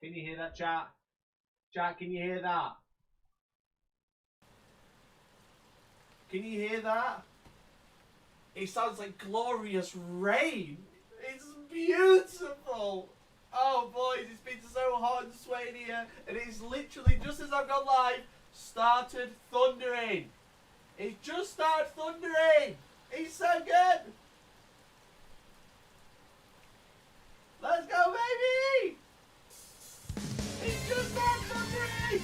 Can you hear that, chat? Chat, can you hear that? Can you hear that? It sounds like glorious rain. It's beautiful. Oh boys, it's been so hot and sweaty here, and it's literally just as I've gone live, started thundering. It just started thundering. It's so good. Let's go, baby. It's just started thundering.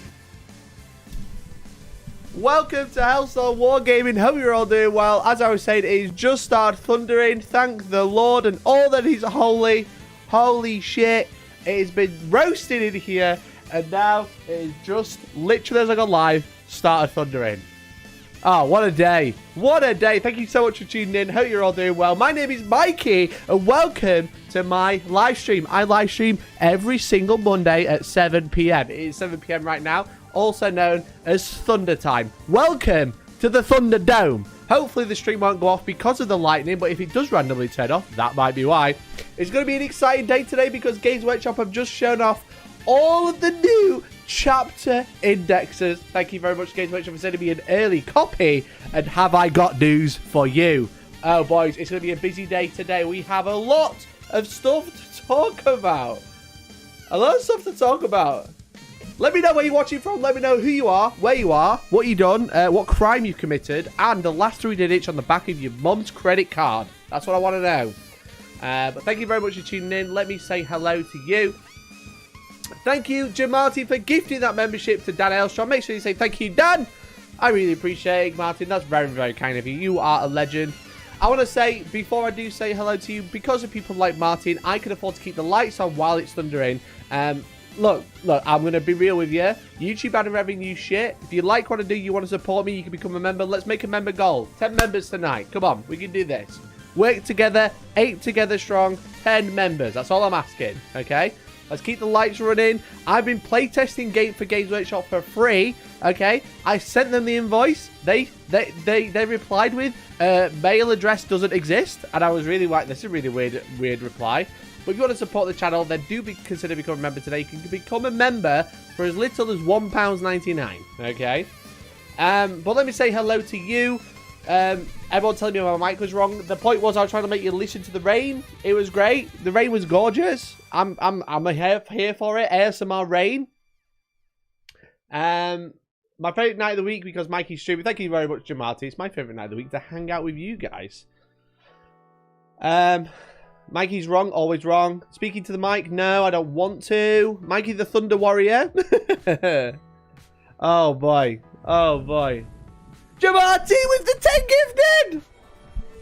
Welcome to Hellstormwargaming. Hope you're all doing well. As I was saying, it's just started thundering. Thank the Lord and all that He's holy. Holy shit. It has been roasting in here, and now it is just literally as I got live, started thundering. Oh, what a day. What a day. Thank you so much for tuning in. Hope you're all doing well. My name is Mikey, and welcome to my live stream. I live stream every single Monday at 7 p.m. It is 7 p.m. right now, also known as Thunder Time. Welcome to the Thunderdome. Hopefully the stream won't go off because of the lightning, but if it does randomly turn off, that might be why. It's going to be an exciting day today because Games Workshop have just shown off all of the new chapter indexes. Thank you very much, Games Workshop, for sending me an early copy. And have I got news for you? Oh, boys, it's going to be a busy day today. We have a lot of stuff to talk about. A lot of stuff to talk about. Let me know where you're watching from. Let me know who you are, where you are, what you done, what crime you committed, and the last 3 digits on the back of your mum's credit card. That's what I want to know. But thank you very much for tuning in. Let me say hello to you. Thank you, Jim Martin, for gifting that membership to Dan Hellstorm. Make sure you say thank you, Dan. I really appreciate it, Martin. That's very, very kind of you. You are a legend. I want to say, before I do say hello to you, because of people like Martin, I can afford to keep the lights on while it's thundering. Look, I'm going to be real with you. YouTube adding revenue shit. If you like what I do, you want to support me, you can become a member. Let's make a member goal. 10 members tonight. Come on, we can do this. Work together, 8 together strong, 10 members. That's all I'm asking, okay? Let's keep the lights running. I've been playtesting game for Games Workshop for free, okay? I sent them the invoice. They replied with, mail address doesn't exist. And I was really like, this is a really weird reply. But if you want to support the channel, then do consider becoming a member today. You can become a member for as little as £1.99, okay? But let me say hello to you. Everyone telling me my mic was wrong. The point was I was trying to make you listen to the rain. It was great. The rain was gorgeous. I'm here for it. ASMR rain. My favourite night of the week because Mikey's streaming. Thank you very much, Jim Marty. It's my favourite night of the week to hang out with you guys. Mikey's wrong, always wrong. Speaking to the mic, no, I don't want to. Mikey the Thunder Warrior. Oh boy. Oh boy. Jamarty with the 10 gifted!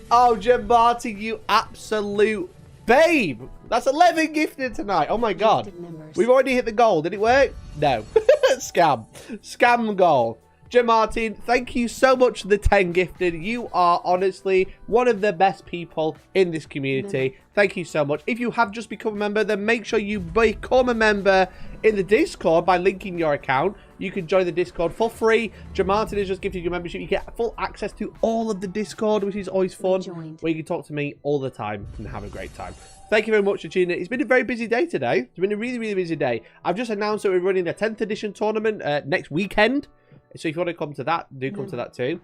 Oh, Jamarty, you absolute babe. That's 11 gifted tonight. Oh my god. We've already hit the goal. Did it work? No. Scam. Scam goal. Jim Martin, thank you so much for the 10 gifted. You are honestly one of the best people in this community. Thank you so much. If you have just become a member, then make sure you become a member in the Discord by linking your account. You can join the Discord for free. Jim Martin has just gifted you membership. You get full access to all of the Discord, which is always fun, where you can talk to me all the time and have a great time. Thank you very much for tuning in. It's been a very busy day today. It's been a really, really busy day. I've just announced that we're running a 10th edition tournament next weekend. So if you want to come to that, do come to that too.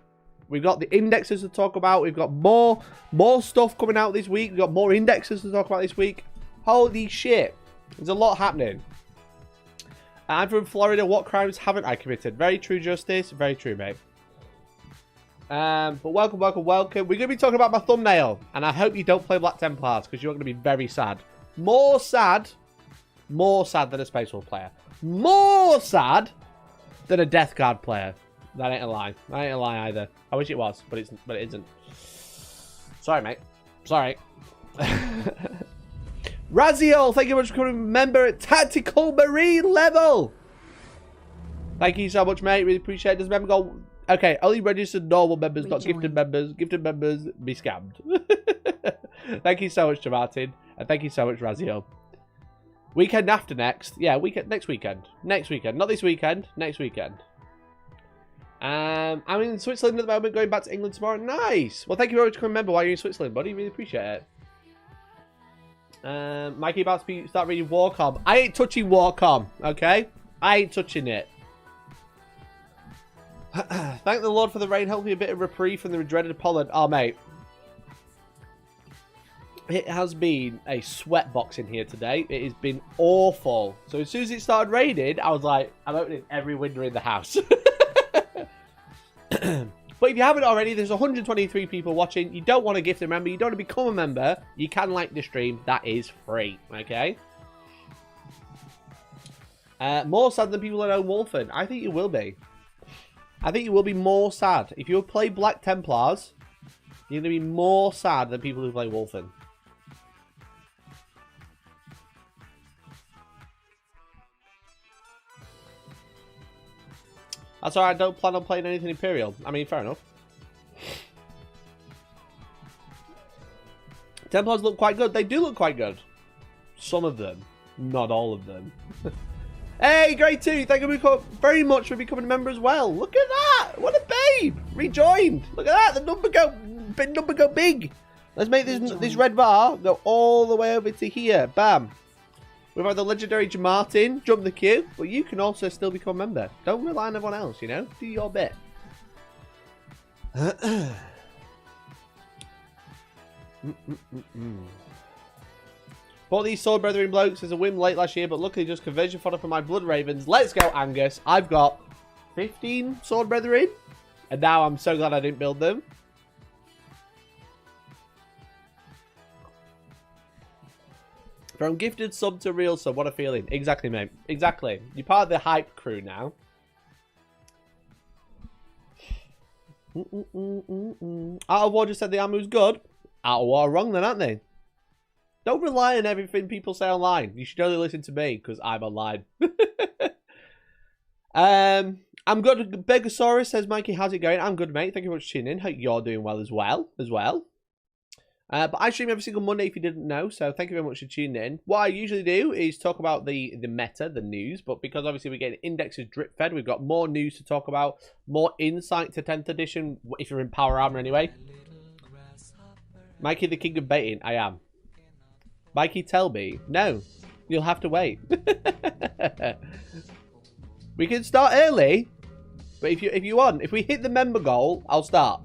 We've got the indexes to talk about. We've got more stuff coming out this week. We've got more indexes to talk about this week. Holy shit. There's a lot happening. I'm from Florida. What crimes haven't I committed? Very true, Justice. Very true, mate. But welcome. We're going to be talking about my thumbnail. And I hope you don't play Black Templars because you're going to be very sad. More sad than a Space Wolf player. More sad than a Death Guard player. That ain't a lie. That ain't a lie either. I wish it was, but it isn't. Sorry, mate. Sorry. Raziel, thank you very much for becoming a member at Tactical Marine level. Thank you so much, mate. Really appreciate it. Does member go? Okay, only registered normal members, not gifted members. Gifted members, be scammed. Thank you so much to Martin. And thank you so much, Raziel. Weekend after next. Yeah, next weekend. Next weekend. Not this weekend. Next weekend. I'm in Switzerland at the moment, going back to England tomorrow. Nice. Well, thank you very much for coming member while you're in Switzerland, buddy. Really appreciate it. Mikey about to start reading Warcom. I ain't touching Warcom, okay? I ain't touching it. Thank the Lord for the rain. Hopefully a bit of reprieve from the dreaded pollen. Oh, mate. It has been a sweat box in here today. It has been awful. So as soon as it started raining, I was like, I'm opening every window in the house. But if you haven't already, there's 123 people watching. You don't want to gift a member. You don't want to become a member. You can like the stream. That is free. Okay? More sad than people that own Wolfen. I think you will be. I think you will be more sad. If you play Black Templars, you're going to be more sad than people who play Wolfen. That's alright, I don't plan on playing anything Imperial. I mean, fair enough. Templars look quite good. They do look quite good. Some of them. Not all of them. Hey, Grade 2, thank you very much for becoming a member as well. Look at that. What a babe. Rejoined. Look at that. The number go big. Let's make this red bar go all the way over to here. Bam. We've had the legendary Martin jump the queue, but you can also still become a member. Don't rely on everyone else, you know? Do your bit. Bought these Sword Brethren blokes as a whim late last year, but luckily just conversion fodder for my Blood Ravens. Let's go, Angus. I've got 15 Sword Brethren, and now I'm so glad I didn't build them. From gifted sub to real sub, what a feeling. Exactly, mate. Exactly. You're part of the hype crew now. Out of War just said the ammo's good. Out of War are wrong then, aren't they? Don't rely on everything people say online. You should only listen to me, because I'm online. I'm good. Begosaurus says, Mikey, how's it going? I'm good, mate. Thank you very much for tuning in. Hope you're doing well as well. But I stream every single Monday if you didn't know, so thank you very much for tuning in. What I usually do is talk about the meta, the news, but because obviously we're getting indexes drip fed, we've got more news to talk about, more insight to 10th edition, if you're in Power Armor anyway. Mikey the king of baiting, I am. Mikey tell me, no, you'll have to wait. We can start early, but if you want, if we hit the member goal, I'll start.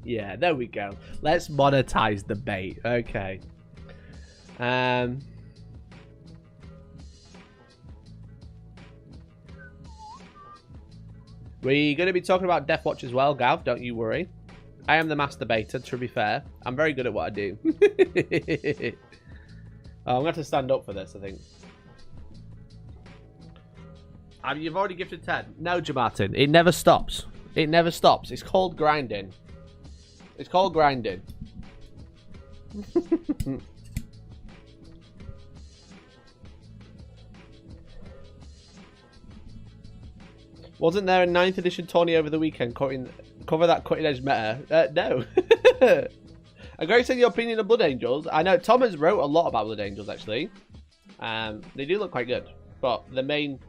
Yeah, there we go. Let's monetize the bait. Okay. We're going to be talking about Death Watch as well, Gav. Don't you worry. I am the master baiter, to be fair. I'm very good at what I do. Oh, I'm going to have to stand up for this, I think. You've already gifted 10. No, Jamartin. It never stops. It never stops. It's called grinding. It's called grinding. Wasn't there a 9th edition tourney over the weekend cover that cutting edge meta? No. I'm going to say your opinion of Blood Angels. I know Tom has wrote a lot about Blood Angels actually. They do look quite good, but the main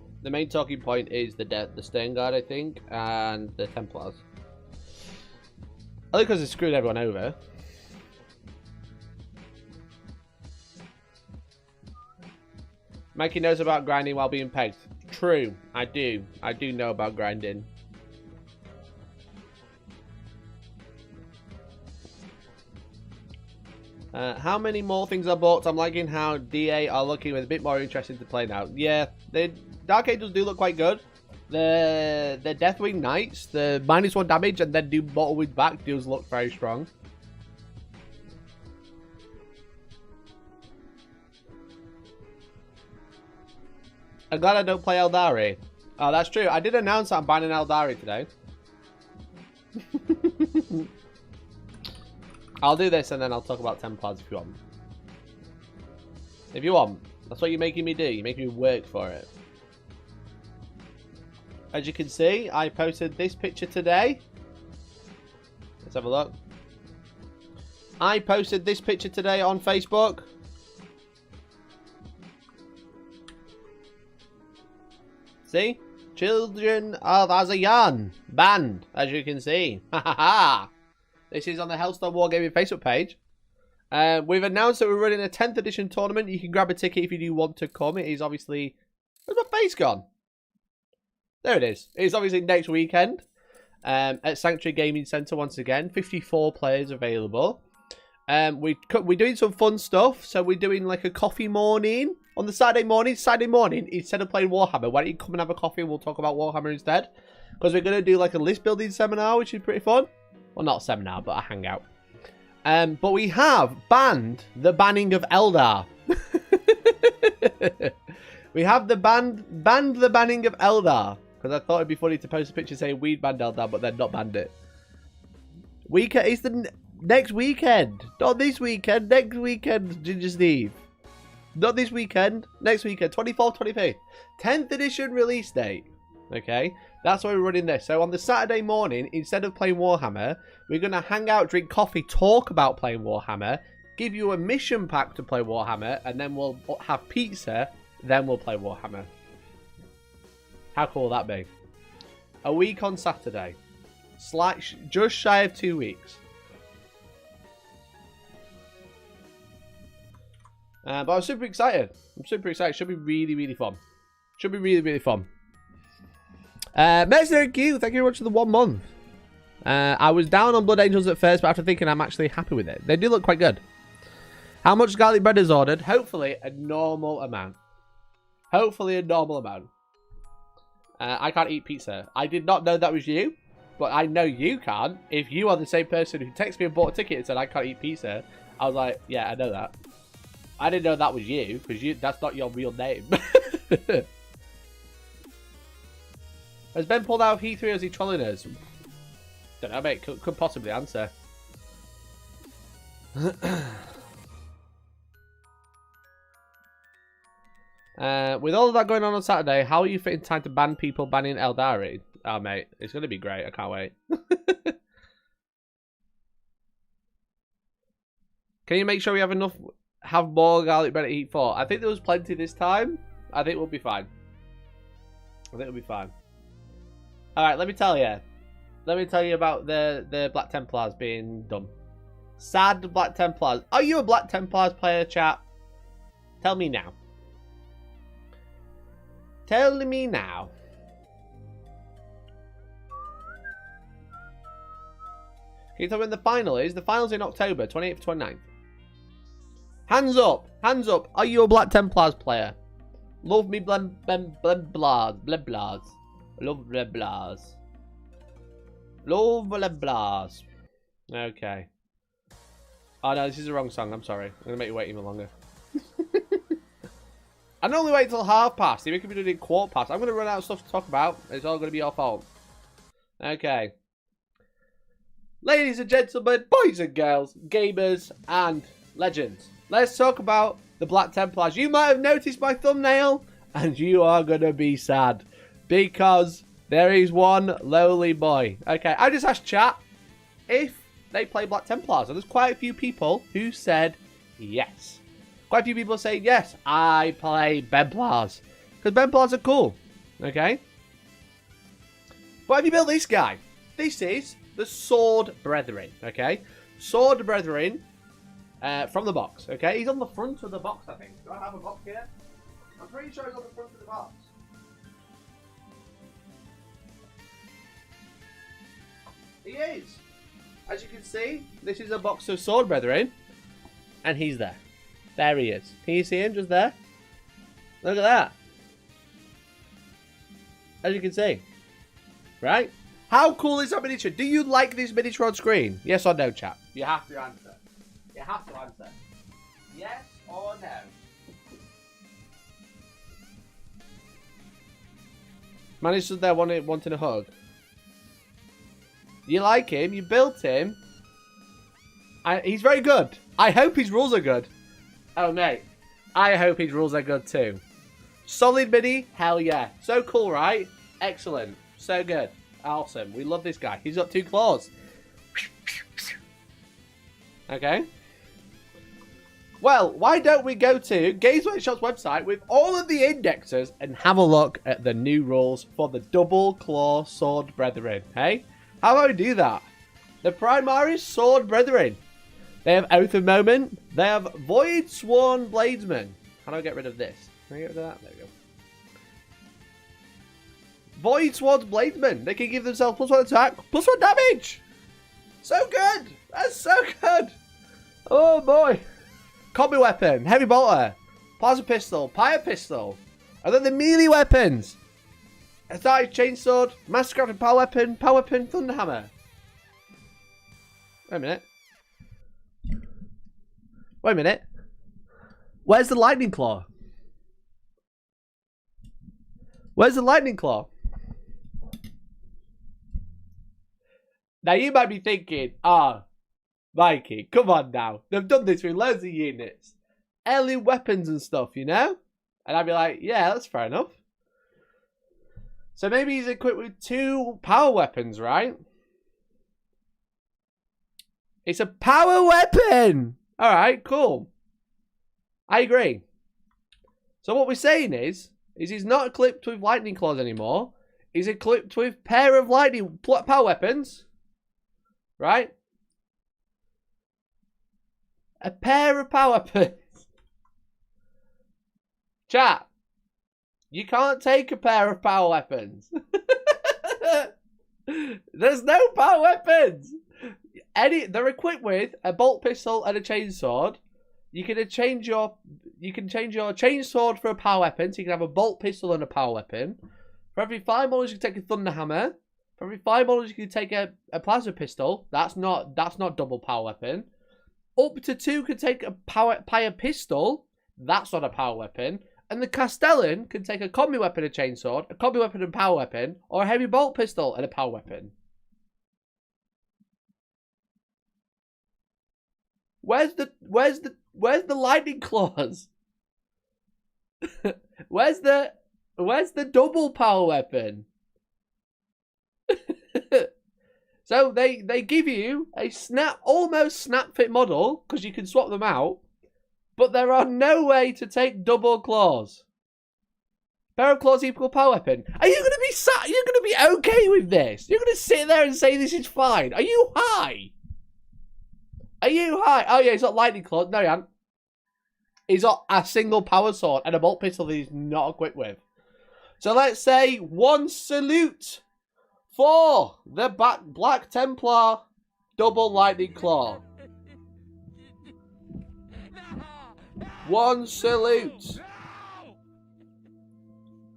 talking point is the Stern Guard, I think, and the Templars. I think because it screwed everyone over. Mikey knows about grinding while being pegged. True, I do. I do know about grinding. How many more things are bought? I'm liking how DA are looking with a bit more interesting to play now. Yeah, the Dark Angels do look quite good. The Deathwing Knights, the -1 damage and then do Mortal Wound back does look very strong. I'm glad I don't play Eldari. Oh, that's true. I did announce that I'm banning Eldari today. I'll do this and then I'll talk about Templars if you want. If you want. That's what you're making me do. You're making me work for it. As you can see, I posted this picture today. Let's have a look. I posted this picture today on Facebook. See? Children of Azayan. Banned, as you can see. This is on the Hellstormwargaming Facebook page. We've announced that we're running a 10th edition tournament. You can grab a ticket if you do want to come. It is obviously... Where's my face gone? There it is. It's obviously next weekend at Sanctuary Gaming Centre once again. 54 players available. We're doing some fun stuff. So we're doing like a coffee morning on the Saturday morning. Saturday morning, instead of playing Warhammer, why don't you come and have a coffee and we'll talk about Warhammer instead? Because we're going to do like a list building seminar, which is pretty fun. Well, not a seminar, but a hangout. But we have banned the banning of Eldar. We have banned the banning of Eldar. Because I thought it'd be funny to post a picture saying we'd banned Eldar, but then not banned it. It's the next weekend. Not this weekend. Next weekend, Ginger Steve. Not this weekend. Next weekend. 24th, 25th. 10th edition release date. Okay? That's why we're running this. So on the Saturday morning, instead of playing Warhammer, we're going to hang out, drink coffee, talk about playing Warhammer, give you a mission pack to play Warhammer, and then we'll have pizza, then we'll play Warhammer. How cool will that be? A week on Saturday. Just shy of 2 weeks. But I'm super excited. Should be really, really fun. Should be really, really fun. Mercenary Q, thank you very much for the 1 month. I was down on Blood Angels at first, but after thinking, I'm actually happy with it. They do look quite good. How much garlic bread is ordered? Hopefully a normal amount. Hopefully a normal amount. I can't eat pizza. I did not know that was you, but I know you can't. If you are the same person who texted me and bought a ticket and said I can't eat pizza, I was like, yeah, I know that. I didn't know that was you, because that's not your real name. Has Ben pulled out of Heath 3 or is he trolling us? Don't know, mate. Could possibly answer. With all of that going on Saturday, how are you fitting time to ban people banning Eldari? Oh, mate. It's going to be great. I can't wait. Can you make sure we have enough... Have more garlic bread to eat for? I think there was plenty this time. I think we'll be fine. Alright, let me tell you. Let me tell you about the Black Templars being done. Sad Black Templars. Are you a Black Templars player, chat? Tell me now. Tell me now. Can you tell me when the final is? The final's in October, 28th to 29th. Hands up. Hands up. Are you a Black Templars player? Love me blem blaz. Love blaz. Love blaz. Okay. Oh no, this is the wrong song. I'm sorry. I'm going to make you wait even longer. I normally wait until past. Even if we do it 1/4 past. I'm going to run out of stuff to talk about. It's all going to be your fault. Okay. Ladies and gentlemen, boys and girls, gamers and legends. Let's talk about the Black Templars. You might have noticed my thumbnail, and you are going to be sad. Because there is one lowly boy. Okay, I just asked chat if they play Black Templars. And there's quite a few people who said yes. Quite a few people say yes, I play Benplars. Because Benplars are cool. Okay? But have you built this guy? This is the Sword Brethren. Okay? Sword Brethren. From the box, okay? He's on the front of the box, I think. Do I have a box here? I'm pretty sure he's on the front of the box. He is! As you can see, this is a box of Sword Brethren. And he's there. There he is. Can you see him just there? Look at that. As you can see. Right? How cool is that miniature? Do you like this miniature on screen? Yes or no, chat? You have to answer. You have to answer. Yes or no? Man is just there wanting a hug. You like him? You built him? He's very good. I hope his rules are good. Oh, mate. I hope his rules are good too. Solid mini? Hell yeah. So cool, right? Excellent. So good. Awesome. We love this guy. He's got 2 claws. Okay. Well, why don't we go to Games Workshop's website with all of the indexes and have a look at the new rules for the Double Claw Sword Brethren, hey? How about we do that? The Primaris Sword Brethren. They have Oath of Moment. They have Void Sworn Bladesman. How do I get rid of this? Can I get rid of that? There we go. Void Sworn Bladesman. They can give themselves +1 attack, +1 damage. So good. That's so good. Oh boy. Combi weapon, heavy bolter, plasma pistol, fire pistol. And then the melee weapons. Aside chainsword, mastercraft power weapon, thunderhammer. Wait a minute. Wait a minute. Where's the lightning claw? Where's the lightning claw? Now you might be thinking, Mikey, come on now. They've done this with loads of units. Heirloom weapons and stuff, you know? And I'd be like, yeah, that's fair enough. So maybe he's equipped with 2 power weapons, right? It's a power weapon! Alright, cool. I agree. So what we're saying is he's not equipped with lightning claws anymore. He's equipped with pair of lightning power weapons. Right? A pair of power weapons. Chat. You can't take a pair of power weapons. There's no power weapons. They're equipped with a bolt pistol and a chainsword. You can change your chainsword for a power weapon, so you can have a bolt pistol and a power weapon. For every 5 models, you can take a thunderhammer. For every 5 models, you can take a plasma pistol. That's not double power weapon. Up to 2 can take a power pistol. That's not a power weapon. And the Castellan can take a combi weapon and chainsword, a combi weapon and power weapon, or a heavy bolt pistol and a power weapon. Where's the lightning claws? Where's the double power weapon? So they give you a almost snap fit model because you can swap them out, but there are no way to take double claws. Pair of claws equal power weapon. Are you gonna be okay with this? You're gonna sit there and say this is fine? Are you high? Are you high? Oh yeah, he's got lightning claws. No, he hasn't. He's got a single power sword and a bolt pistol that he's not equipped with. So let's say 1 salute for the Black Templar double lightning claw. 1 salute.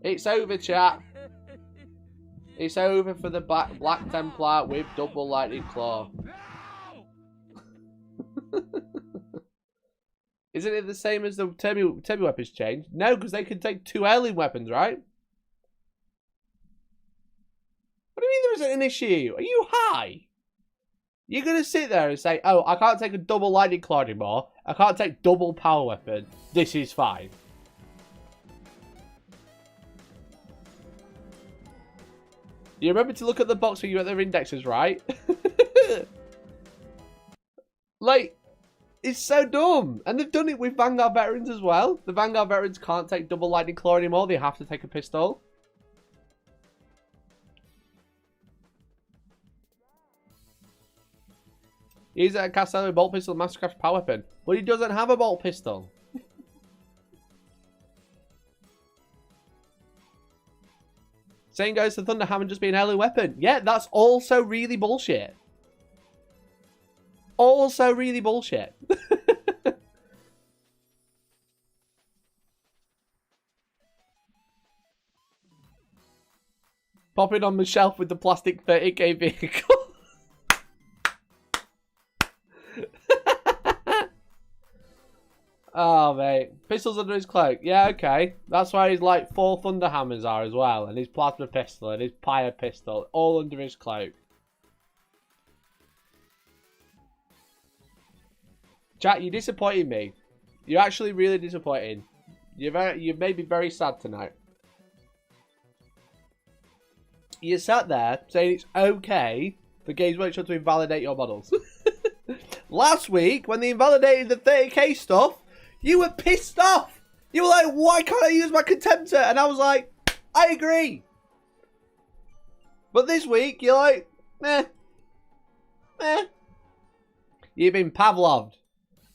It's over, chat. It's over for the Black Templar with double lightning claw. Isn't it the same as the Termi weapons change? No, because they can take 2 heirloom weapons, right? What do you mean there isn't an issue? Are you high? You're going to sit there and say, oh, I can't take a double lightning claw anymore. I can't take double power weapon. This is fine. You remember to look at the box when you get their indexes, right? Like, it's so dumb. And they've done it with Vanguard veterans as well. The Vanguard veterans can't take double lightning claw anymore. They have to take a pistol. He's a Castello bolt pistol, Mastercraft power weapon. But he doesn't have a bolt pistol. Same goes to Thunderhammer just being an heirloom weapon. Yeah, that's also really bullshit. Also really bullshit. Pop it on the shelf with the plastic 30k vehicle. Oh, mate. Pistols under his cloak. Yeah, okay. That's why his, like, 4 Thunderhammers are as well. And his plasma pistol and his fire pistol. All under his cloak. Chat, you're disappointing me. You're actually really disappointing. You've made me very sad tonight. You sat there saying it's okay for Games Workshop to invalidate your models. Last week, when they invalidated the 30k stuff, you were pissed off. You were like, why can't I use my Contemptor? And I was like, I agree. But this week, you're like, meh. Meh. You've been Pavloved.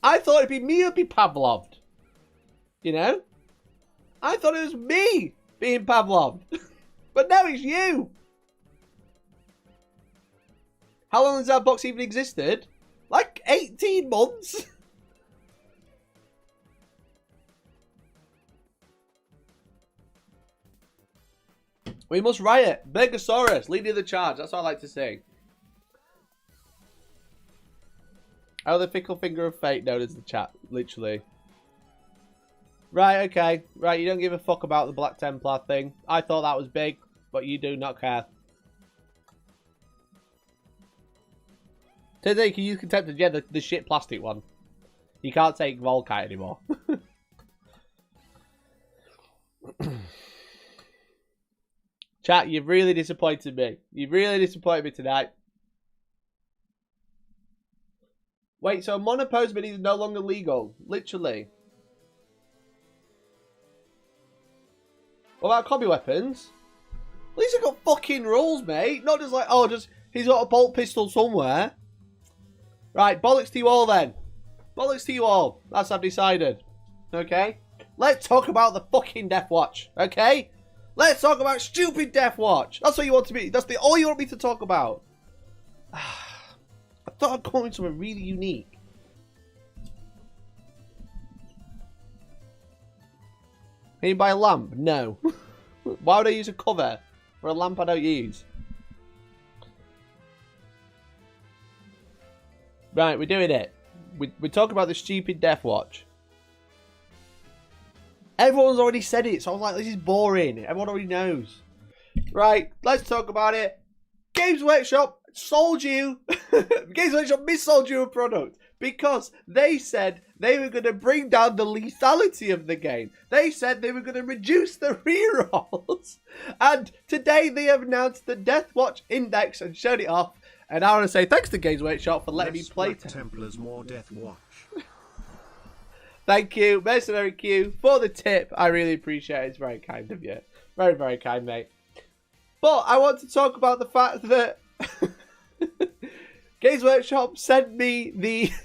I thought it'd be me who'd be Pavloved. You know? I thought it was me being Pavloved. But now it's you. How long has that box even existed? Like 18 months? We must riot. Megasaurus, leading the charge. That's what I like to say. Oh, the fickle finger of fate known as the chat. Literally. Right, okay. Right, you don't give a fuck about the Black Templar thing. I thought that was big, but you do not care. Today you can use Contempted, yeah, the shit plastic one. You can't take Volkite anymore. Chat, you've really disappointed me. You've really disappointed me tonight. Wait, so monopose mini is no longer legal? Literally. What about combi weapons? At least I got fucking rules, mate. Not just like, oh, just he's got a bolt pistol somewhere. Right, bollocks to you all then. Bollocks to you all. That's what I've decided. Okay? Let's talk about the fucking Death Watch. Okay? Let's talk about stupid Death Watch. That's what you want to be. That's all you want me to talk about. I thought I'd come with something really unique. Can you buy a lamp? No. Why would I use a cover for a lamp I don't use? Right, we're doing it. We're talking about the stupid Death Watch. Everyone's already said it, so I was like, this is boring. Everyone already knows. Right, let's talk about it. Games Workshop sold you. Games Workshop missold you a product because they said they were going to bring down the lethality of the game. They said they were going to reduce the rerolls. And today they have announced the Death Watch Index and showed it off. And I want to say thanks to Games Workshop for letting me play. Templars more Death Watch. Thank you, Mercenary Q, for the tip. I really appreciate it. It's very kind of you. Very, very kind, mate. But I want to talk about the fact that Games Workshop sent me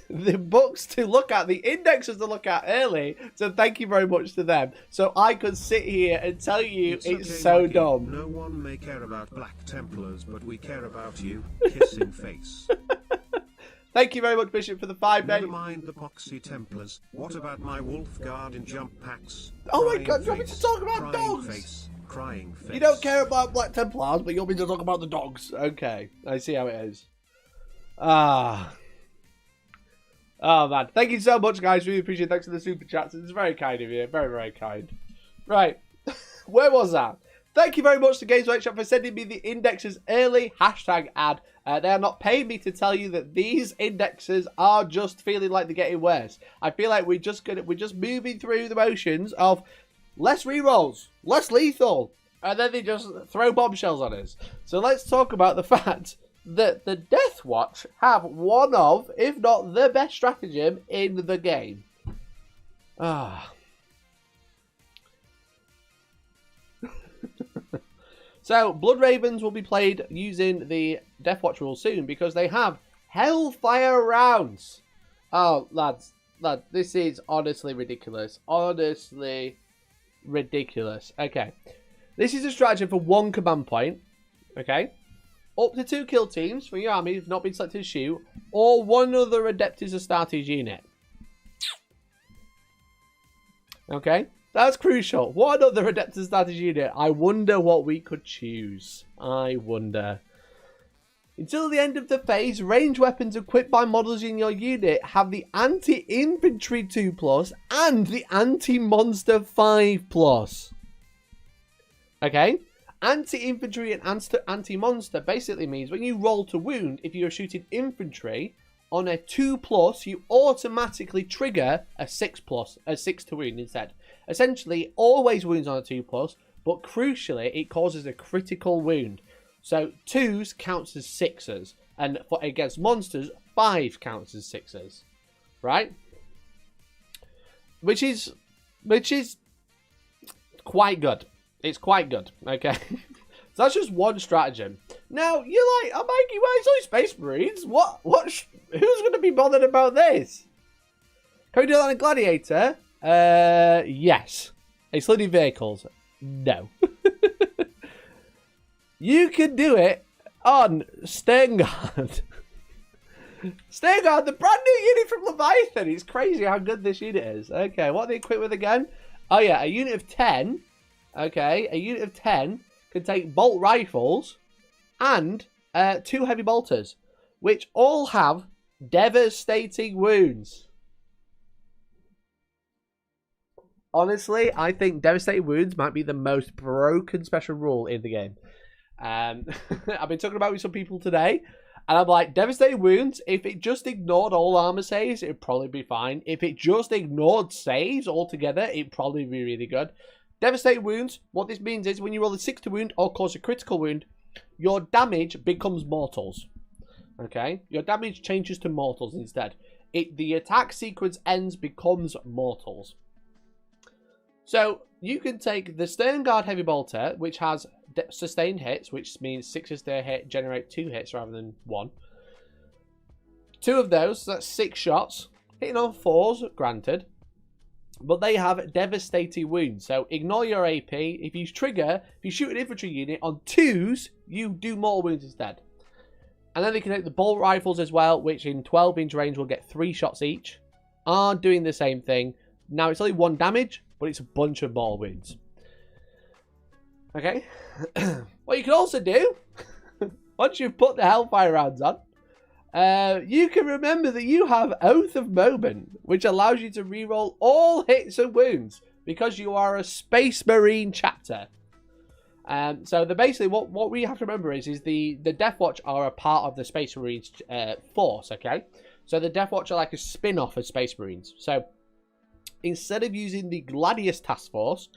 the books to look at, the indexes to look at early. So thank you very much to them. So I could sit here and tell you it's so dumb. No one may care about Black Templars, but we care about you. Kissing face. Thank you very much, Bishop, for the 5 days. Never mind the Poxy Templars. What about my Wolf Guard in jump packs? Oh my god, you want me to talk about dogs? Face. Crying face. You don't care about Black Templars, but you want me to talk about the dogs. Okay, I see how it is. Oh man, thank you so much, guys. Really appreciate it. Thanks for the super chats. It's very kind of you. Very, very kind. Right, where was that? Thank you very much to Games Workshop for sending me the indexes early. Hashtag ad. They are not paying me to tell you that these indexes are just feeling like they're getting worse. I feel like we're just moving through the motions of less rerolls, less lethal, and then they just throw bombshells on us. So let's talk about the fact that the Death Watch have one of, if not the best stratagem in the game. So, Blood Ravens will be played using the Death Watch rule soon because they have Hellfire rounds. Oh, lads, this is honestly ridiculous. Honestly ridiculous. Okay. This is a stratagem for 1 command point. Okay. Up to 2 kill teams from your army have not been selected to shoot, or 1 other Adeptus Astartes unit. Okay. That's crucial. What other Adeptus Astartes unit? I wonder what we could choose. I wonder. Until the end of the phase, range weapons equipped by models in your unit have the anti-infantry 2+ and the anti-monster 5+. Okay? Anti-infantry and anti-monster basically means when you roll to wound, if you're shooting infantry on a 2+, you automatically trigger a 6+, a 6 to wound instead. Essentially, always wounds on a 2+, but crucially, it causes a critical wound. So 2s counts as 6s, and against monsters, 5 counts as 6s, right? Which is quite good. It's quite good, okay? So that's just one stratagem. Now, you're like, I'm making my Space Marines? Who's going to be bothered about this? Can we do that on a gladiator? Yes. Excluding vehicles? No. You can do it on Sternguard. Sternguard, the brand new unit from Leviathan. It's crazy how good this unit is. Okay, what are they equipped with again? Oh yeah, a unit of 10. Okay, a unit of 10 can take bolt rifles and 2 heavy bolters, which all have devastating wounds. Honestly, I think devastating wounds might be the most broken special rule in the game. I've been talking about it with some people today, and I'm like, devastating wounds, if it just ignored all armor saves, it'd probably be fine. If it just ignored saves altogether, it'd probably be really good. Devastating wounds, what this means is when you roll a 6 to wound or cause a critical wound, your damage becomes mortals. Okay? Your damage changes to mortals instead. The attack sequence ends becomes mortals. So, you can take the Sternguard Heavy Bolter, which has sustained hits, which means 6s to hit generate 2 hits rather than 1. 2 of those, so that's 6 shots. Hitting on 4s, granted. But they have devastating wounds. So, ignore your AP. If you shoot an infantry unit on 2s, you do more wounds instead. And then they can take the bolt rifles as well, which in 12-inch range will get 3 shots each. Are doing the same thing. Now, it's only 1 damage, but it's a bunch of more wounds. Okay? What you can also do, once you've put the Hellfire rounds on, you can remember that you have Oath of Moment, which allows you to reroll all hits and wounds, because you are a Space Marine chapter. So basically what we have to remember is the Death Watch are a part of the Space Marines force, okay? So the Death Watch are like a spin-off of Space Marines. So instead of using the Gladius Task Force,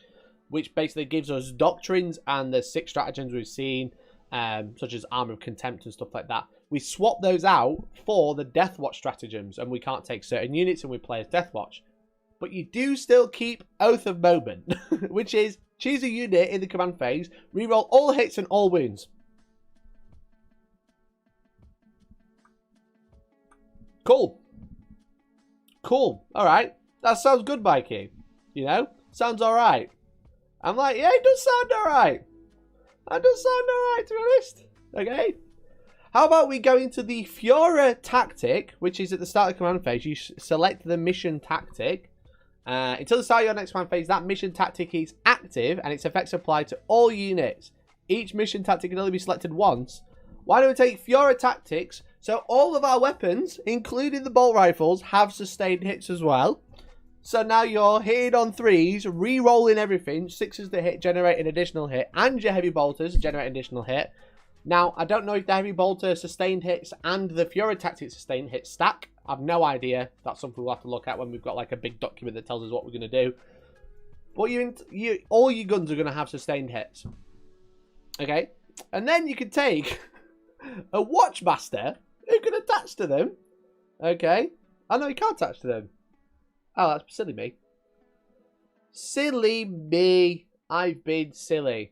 which basically gives us doctrines and the 6 stratagems we've seen, such as Armor of Contempt and stuff like that, we swap those out for the Death Watch stratagems, and we can't take certain units and we play as Death Watch. But you do still keep Oath of Moment, which is choose a unit in the command phase, reroll all hits and all wounds. Cool. Cool. Alright. That sounds good, Mikey. You know? Sounds alright. I'm like, yeah, it does sound alright. That does sound alright, to be honest. Okay. How about we go into the Fiora tactic, which is at the start of the command phase. You select the mission tactic. Until the start of your next command phase, that mission tactic is active and its effects apply to all units. Each mission tactic can only be selected once. Why don't we take Fiora tactics? So all of our weapons, including the bolt rifles, have sustained hits as well. So now you're hitting on 3s, re-rolling everything, 6s to hit, generate an additional hit, and your heavy bolters generate an additional hit. Now, I don't know if the heavy bolter sustained hits and the Fiora tactic sustained hits stack. I've no idea. That's something we'll have to look at when we've got like a big document that tells us what we're going to do. But all your guns are going to have sustained hits. Okay? And then you can take a Watchmaster who can attach to them. Okay? Oh no, you can't attach to them. Oh, that's silly me. Silly me. I've been silly.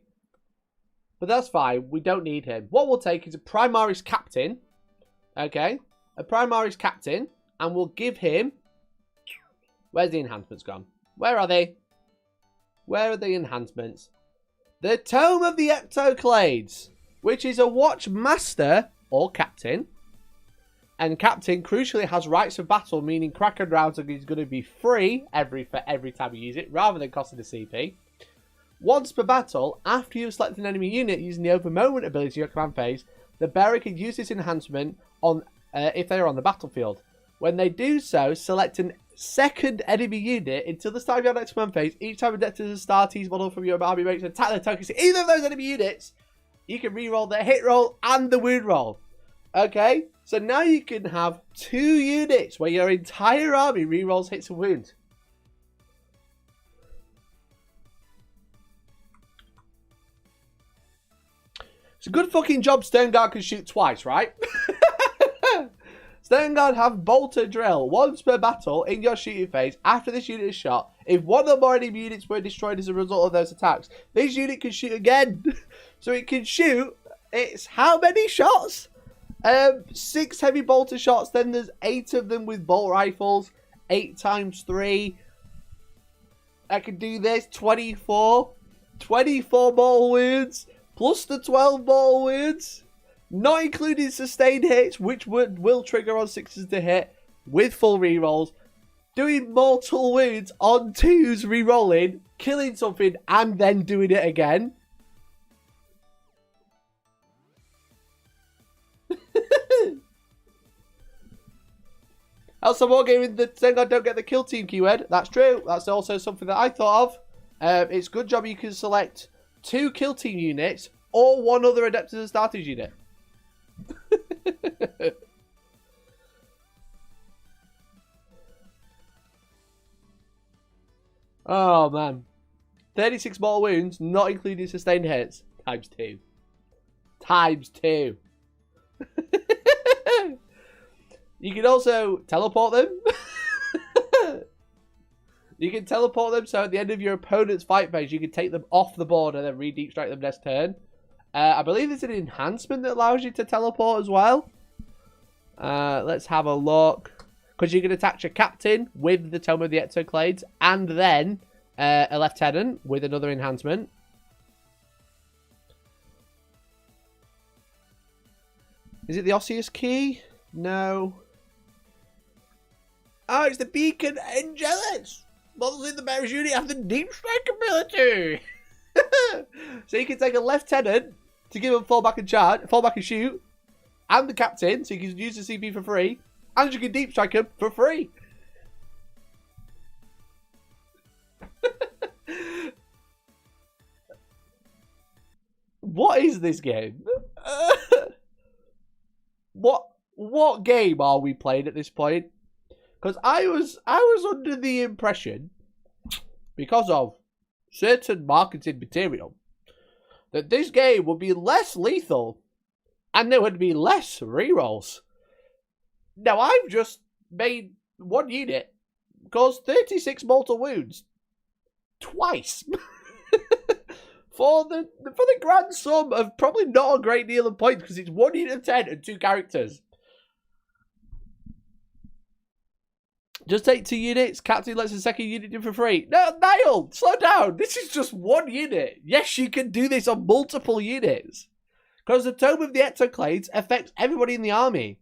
But that's fine. We don't need him. What we'll take is a Primaris Captain. Okay? A Primaris Captain. And we'll give him... Where's the enhancements gone? Where are they? Where are the enhancements? The Tome of the Ectoclades. Which is a Watchmaster or Captain. And Captain, crucially, has rights of battle, meaning Kraken rounds are going to be free for every time you use it, rather than costing a CP. Once per battle, after you've selected an enemy unit using the Open Moment ability in your command phase, the bearer can use this enhancement on if they are on the battlefield. When they do so, select a second enemy unit until the start of your next command phase. Each time a deck to the Astartes model from your army makes an attack the tokens to either of those enemy units, you can reroll the hit roll and the wound roll. Okay? So now you can have 2 units where your entire army rerolls hits and wounds. It's a good fucking job Sternguard can shoot twice, right? Sternguard have bolter drill once per battle in your shooting phase. After this unit is shot, if one or more enemy units were destroyed as a result of those attacks, this unit can shoot again. So it can shoot, it's how many shots? 6 heavy bolter shots, then there's 8 of them with bolt rifles, 8 times 3. I can do this. 24. 24 mortal wounds. Plus the 12 mortal wounds. Not including sustained hits, which will trigger on 6s to hit. With full rerolls. Doing mortal wounds on 2s rerolling. Killing something and then doing it again. Also, Wargaming, the saying I don't get the kill team keyword. That's true. That's also something that I thought of. It's good job you can select 2 kill team units or 1 other Adeptus Astartes unit. Oh, man. 36 mortal wounds, not including sustained hits. Times 2. Times 2. You can also teleport them. You can teleport them, so at the end of your opponent's fight phase, you can take them off the board and then re-deep strike them next turn. I believe there's an enhancement that allows you to teleport as well. Let's have a look. Because you can attach a captain with the Tome of the Exoclades and then a lieutenant with another enhancement. Is it the Osseous key? No. Oh, it's the Beacon Angelus. Models in the Bear's unit have the deep strike ability. So you can take a lieutenant to give him fall back and shoot, and the captain, so you can use the CP for free, and you can deep strike him for free. What is this game? What game are we playing at this point? Because I was under the impression, because of certain marketing material, that this game would be less lethal and there would be less rerolls. Now I've just made 1 unit cause 36 mortal wounds twice. for the grand sum of probably not a great deal of points, because it's 1 unit of 10 and 2 characters. Just take 2 units. Captain lets the second unit do for free. No, Niall, slow down. This is just 1 unit. Yes, you can do this on multiple units. Because the Tome of the Exoclades affects everybody in the army.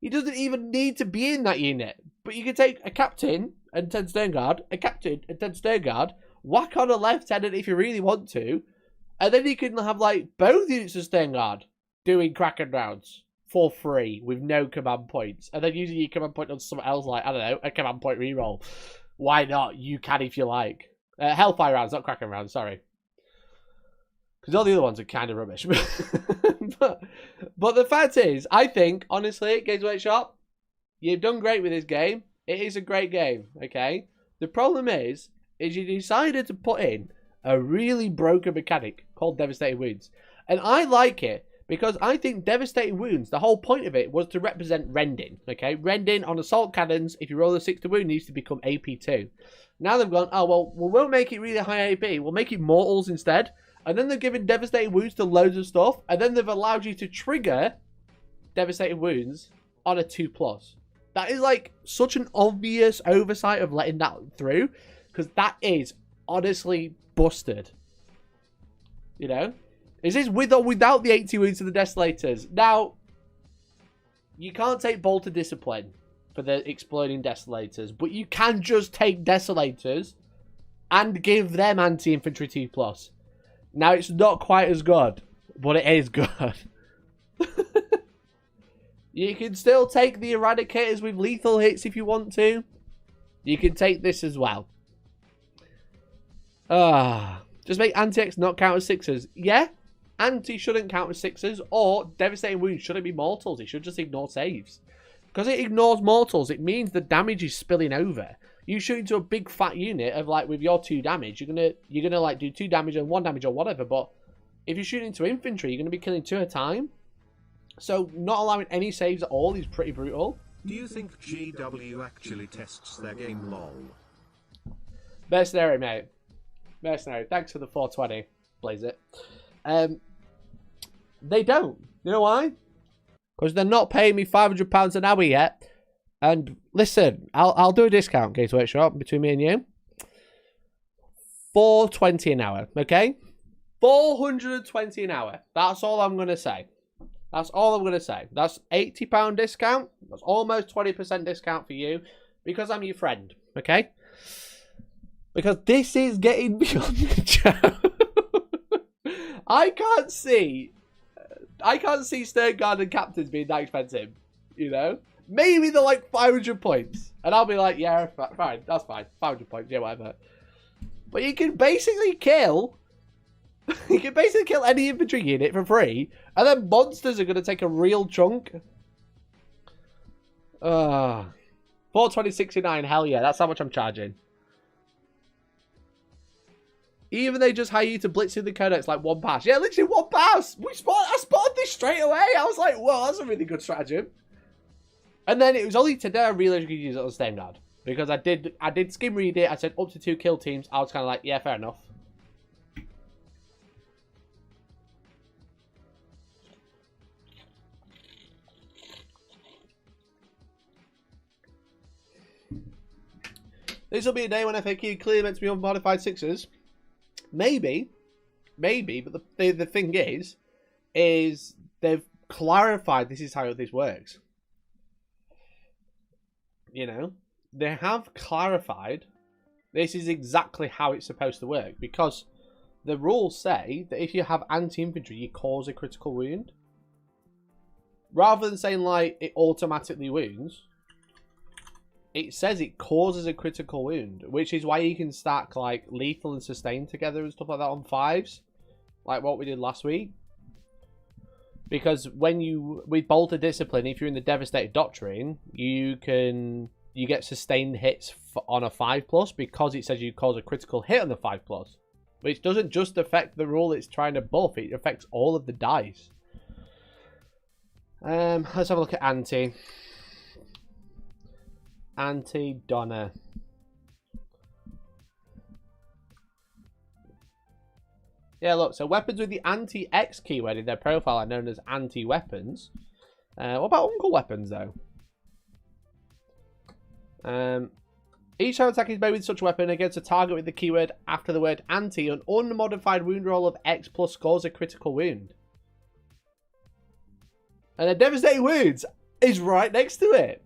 He doesn't even need to be in that unit. But you can take a captain and 10 stern guard, a captain and 10 stern guard, whack on a lieutenant if you really want to, and then you can have like both units of stern guard doing Kraken rounds for free with no command points, and then using your command point on something else, like, I don't know, a command point reroll. Why not? You can if you like. Hellfire rounds, not Kraken rounds, sorry. Because all the other ones are kind of rubbish. but the fact is, I think, honestly, Games Workshop, you've done great with this game. It is a great game, okay? The problem is you decided to put in a really broken mechanic called Devastating Wounds. And I like it, because I think Devastating Wounds, the whole point of it was to represent rending, okay? Rending on assault cannons, if you roll a 6 to wound, needs to become AP2. Now they've gone, oh, well, we won't make it really high AP. We'll make it mortals instead. And then they've given Devastating Wounds to loads of stuff. And then they've allowed you to trigger Devastating Wounds on a 2+. That is, like, such an obvious oversight of letting that through. Because that is, honestly, busted. You know? Is this with or without the 80 wounds to the Desolators? Now, you can't take Bolt of Discipline for the Exploding Desolators, but you can just take Desolators and give them anti-infantry 2+. Now, it's not quite as good, but it is good. You can still take the Eradicators with lethal hits if you want to. You can take this as well. Just make anti-X not count as 6s. Yeah, anti shouldn't count as 6s, or Devastating Wounds shouldn't be mortals. It should just ignore saves. Because it ignores mortals, it means the damage is spilling over. You shoot into a big fat unit of, like, with your 2 damage, you're gonna like do 2 damage and 1 damage or whatever. But if you shoot into infantry, you're gonna be killing 2 at a time. So not allowing any saves at all is pretty brutal. Do you think GW actually tests their game, lol? Mercenary, mate. Mercenary. Thanks for the 420. Blaze it. They don't. You know why? Because they're not paying me £500 an hour yet. And listen, I'll do a discount, Gates Workshop, between me and you. $4.20 an hour, okay? $420 an hour. That's all I'm going to say. That's all I'm going to say. That's £80 discount. That's almost 20% discount for you because I'm your friend, okay? Because this is getting beyond the joke. I can't see Stern Garden captains being that expensive, you know? Maybe they're like 500 points. And I'll be like, yeah, fine, that's fine. 500 points, yeah, whatever. But you can basically kill... You can basically kill any infantry unit for free. And then monsters are going to take a real chunk. 420.69, hell yeah, that's how much I'm charging. Even they just hire you to blitz in the codex like one pass. Yeah, literally one pass. I spotted this straight away. I was like, whoa, that's a really good stratagem. And then it was only today I realized you could use it on Stamnard. Because I did skim read it. I said up to 2 kill teams. I was kind of like, yeah, fair enough. This will be a day when FAQ clearly meant to be unmodified 6s. Maybe, but the thing is they've clarified this is how this works. You know, they have clarified this is exactly how it's supposed to work because the rules say that if you have anti-infantry, you cause a critical wound. Rather than saying like it automatically wounds, it says it causes a critical wound, which is why you can stack like lethal and sustain together and stuff like that on 5s, like what we did last week. Because with Bolter Discipline, if you're in the Devastated Doctrine, you get sustained hits on a 5+ because it says you cause a critical hit on the 5+, which doesn't just affect the rule it's trying to buff; it affects all of the dice. Let's have a look at Anti-Donna. Yeah, look, so weapons with the anti-X keyword in their profile are known as anti-weapons. What about Uncle Weapons, though? Each time attack is made with such a weapon against a target with the keyword after the word anti, an unmodified wound roll of X plus scores a critical wound. And the devastating wounds is right next to it.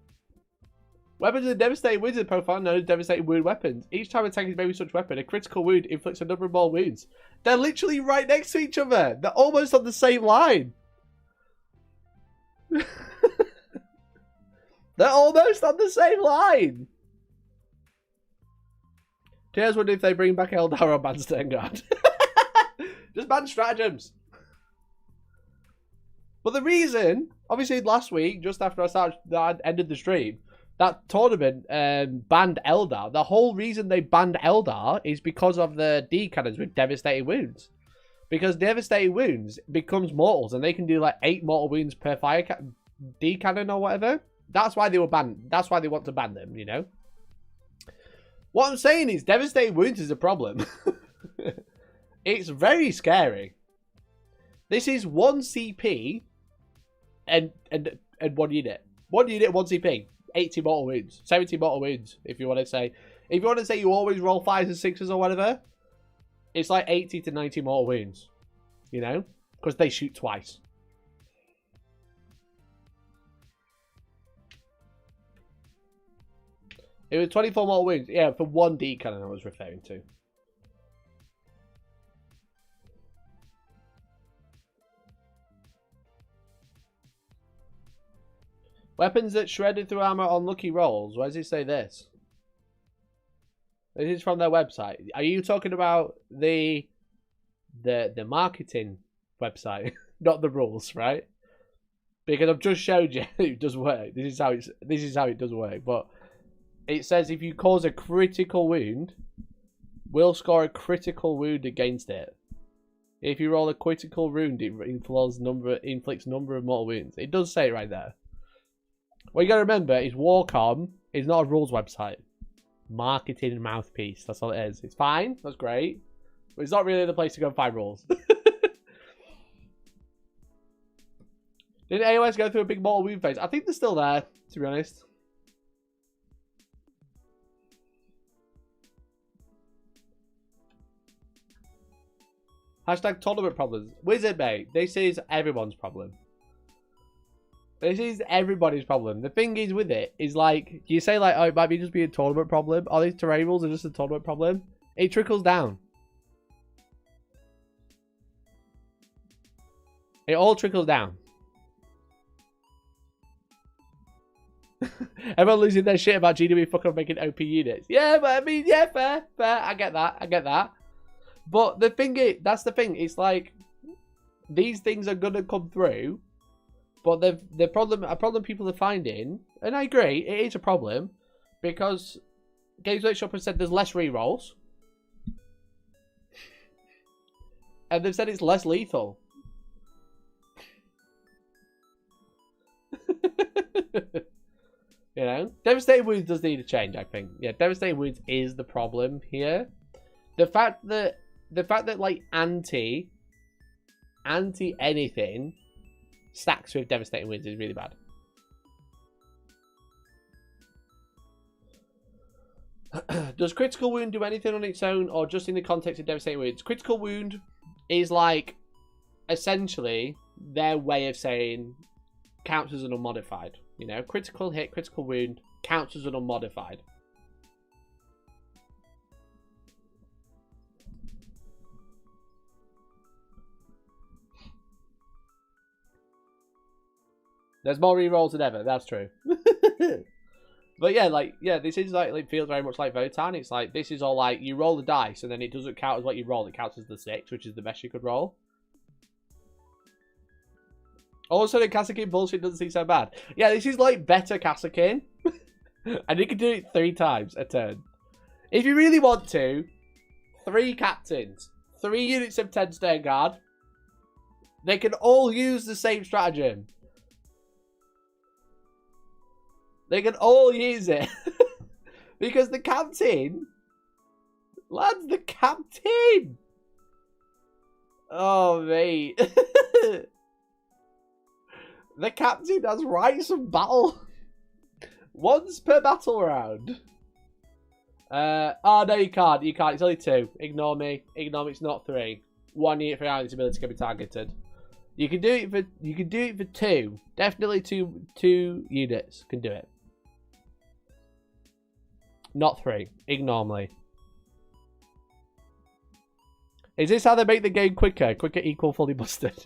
Weapons with devastating wounds in the profile known as devastating wound weapons. Each time attack is made with such weapon, a critical wound inflicts a number of more wounds. They're literally right next to each other. They're almost on the same line. They're almost on the same line. Tears wonder if they bring back Eldar or ban Sterngard. Just ban stratagems. But the reason, obviously last week, just after I ended the stream, that tournament banned Eldar. The whole reason they banned Eldar is because of the D cannons with devastating wounds. Because devastating wounds becomes mortals, and they can do like 8 mortal wounds per fire D cannon or whatever. That's why they were banned. That's why they want to ban them, you know. What I'm saying is devastating wounds is a problem. It's very scary. This is 1 CP and 1 unit. 1 unit, 1 CP. 80 mortal wounds, 70 mortal wounds. If you want to say you always roll 5s and 6s or whatever, it's like 80 to 90 mortal wounds, you know, because they shoot twice. It was 24 mortal wounds, yeah, for 1 D cannon I was referring to. Weapons that shredded through armor on lucky rolls. Where does it say this? This is from their website. Are you talking about the marketing website, not the rules, right? Because I've just showed you it does work. This is how it does work. But it says if you cause a critical wound, we'll score a critical wound against it. If you roll a critical wound, it inflicts number of mortal wounds. It does say it right there. What you gotta remember is Warcom is not a rules website. Marketing mouthpiece. That's all it is. It's fine. That's great. But it's not really the place to go and find rules. Did AOS go through a big mortal wound phase? I think they're still there, to be honest. Hashtag tournament problems. Wizard, mate. This is everyone's problem. This is everybody's problem. The thing is with it is like, you say like, oh, it might be just be a tournament problem. All these terrain rules are just a tournament problem. It trickles down. It all trickles down. Everyone losing their shit about GW fucking making OP units. Yeah, but I mean, yeah, fair. I get that. But the thing is, that's the thing. It's like, these things are gonna come through. But a problem people are finding, and I agree, it is a problem, because Games Workshop has said there's less rerolls. And they've said it's less lethal. You know? Devastating Wounds does need a change, I think. Yeah, Devastating Wounds is the problem here. The fact that like anti anything stacks with Devastating Wounds is really bad. Does Critical Wound do anything on its own or just in the context of Devastating Wounds? Critical Wound is like essentially their way of saying counts as an unmodified. You know, critical hit, critical wound counts as an unmodified. There's more rerolls than ever. That's true. But yeah, like, yeah, this is like, it feels very much like Votan. It's like, this is all like, you roll the dice and then it doesn't count as what you roll. It counts as the 6, which is the best you could roll. Also, the Kassakin bullshit doesn't seem so bad. Yeah, this is like better Kassakin. And you can do it 3 times a turn. If you really want to, 3 captains, 3 units of 10 Stern Guard. They can all use the same stratagem. They can all use it. Because the captain... Lads, the captain! Oh, mate. The captain has rights of battle. Once per battle round. Oh, no, you can't. You can't. It's only 2. Ignore me. Ignore me. It's not 3. 1 unit for its ability can be targeted. You can do it for 2. Definitely 2 units can do it. Not 3. Ignore me. Is this how they make the game quicker? Quicker equal fully busted.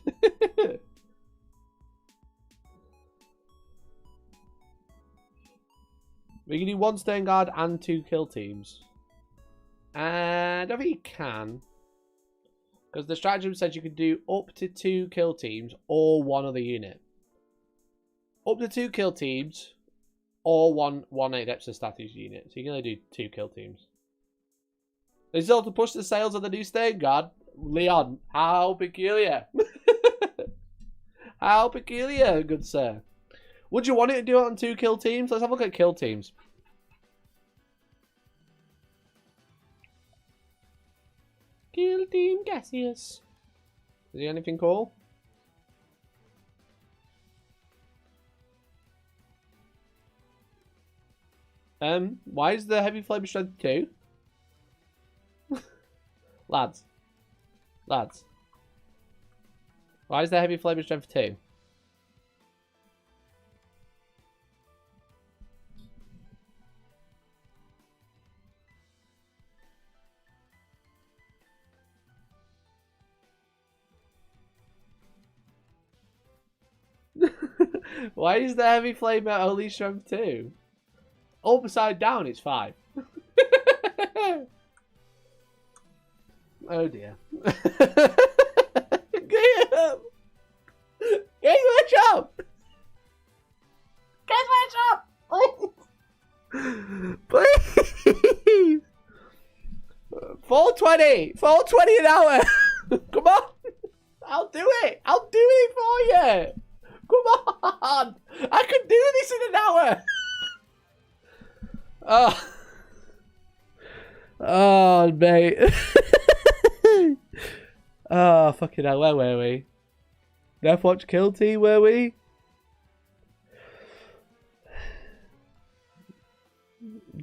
We can do 1 Stern Guard and 2 kill teams. And I think you can. Because the stratagem says you can do up to 2 kill teams or 1 other unit. Up to 2 kill teams or one Adeptus status unit. So you can only do 2 kill teams. This is all to push the sales of the new Stern Guard. Leon, how peculiar. How peculiar, good sir. Would you want it to do it on 2 kill teams? Let's have a look at kill teams. Kill team Cassius. Is he anything cool? Why is the heavy flame strength 2? Lads. Why is the heavy flame strength 2? Why is the heavy flame at only strength 2? Upside down, it's 5. Oh dear. Get up! Get my shop! Get my shop! Please! 420! 420 an hour! Come on! I'll do it! I'll do it for you! Come on! I can do this in an hour! Oh, mate. Oh, fucking hell, where were we? Deathwatch Kill Team, were we?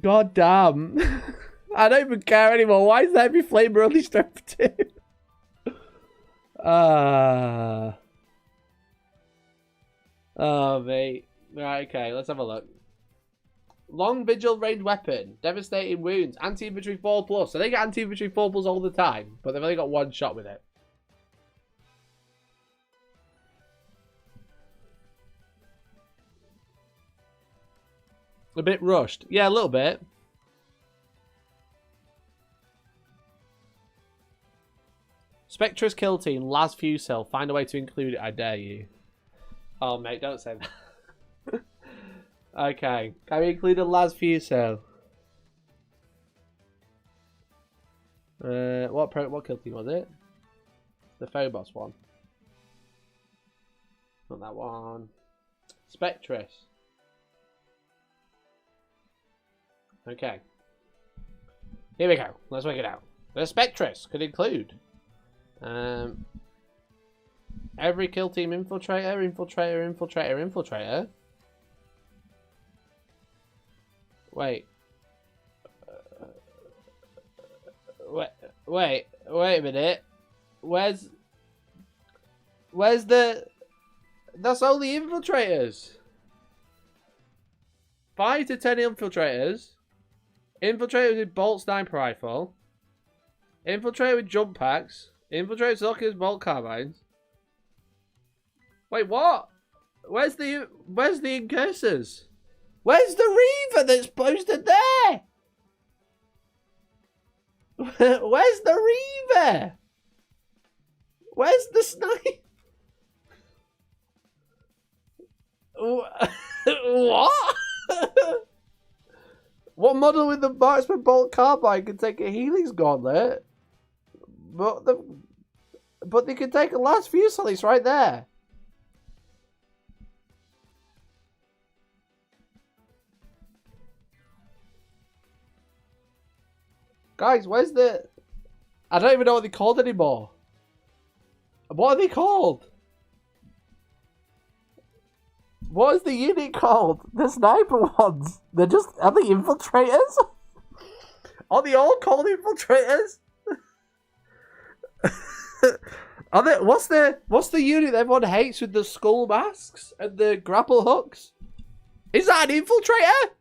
God damn. I don't even care anymore. Why is the heavy flamer only strength 2? Oh, mate. Right, okay, let's have a look. Long vigil ranged weapon. Devastating wounds. Anti-infantry 4+. So they get anti-infantry 4+ all the time, but they've only got one shot with it. A bit rushed. Yeah, a little bit. Spectre's kill team, Laz Fusel. Find a way to include it, I dare you. Oh, mate, don't say that. Okay. Can we include a Laz Fusel? What kill team was it? The Phobos one. Not that one. Spectress. Okay. Here we go. Let's work it out. The Spectress could include every kill team infiltrator. Wait. Wait a minute. Where's the... That's only infiltrators. 5 to 10 infiltrators. Infiltrator with bolt sniper rifle. Infiltrator with jump packs. Infiltrator with lockers, bolt carbines. Wait, what? Where's the incursors? Where's the Reaver that's posted there? Where's the Reaver? Where's the sniper? What? What model with the marksman bolt carbine can take a Helix gauntlet? But they can take a Laz Fusel. It's right there. Guys, where's the... I don't even know what they're called anymore. What are they called? What is the unit called? The sniper ones. They're just... Are they infiltrators? Are they all called infiltrators? Are they... What's the unit that everyone hates with the skull masks and the grapple hooks? Is that an infiltrator?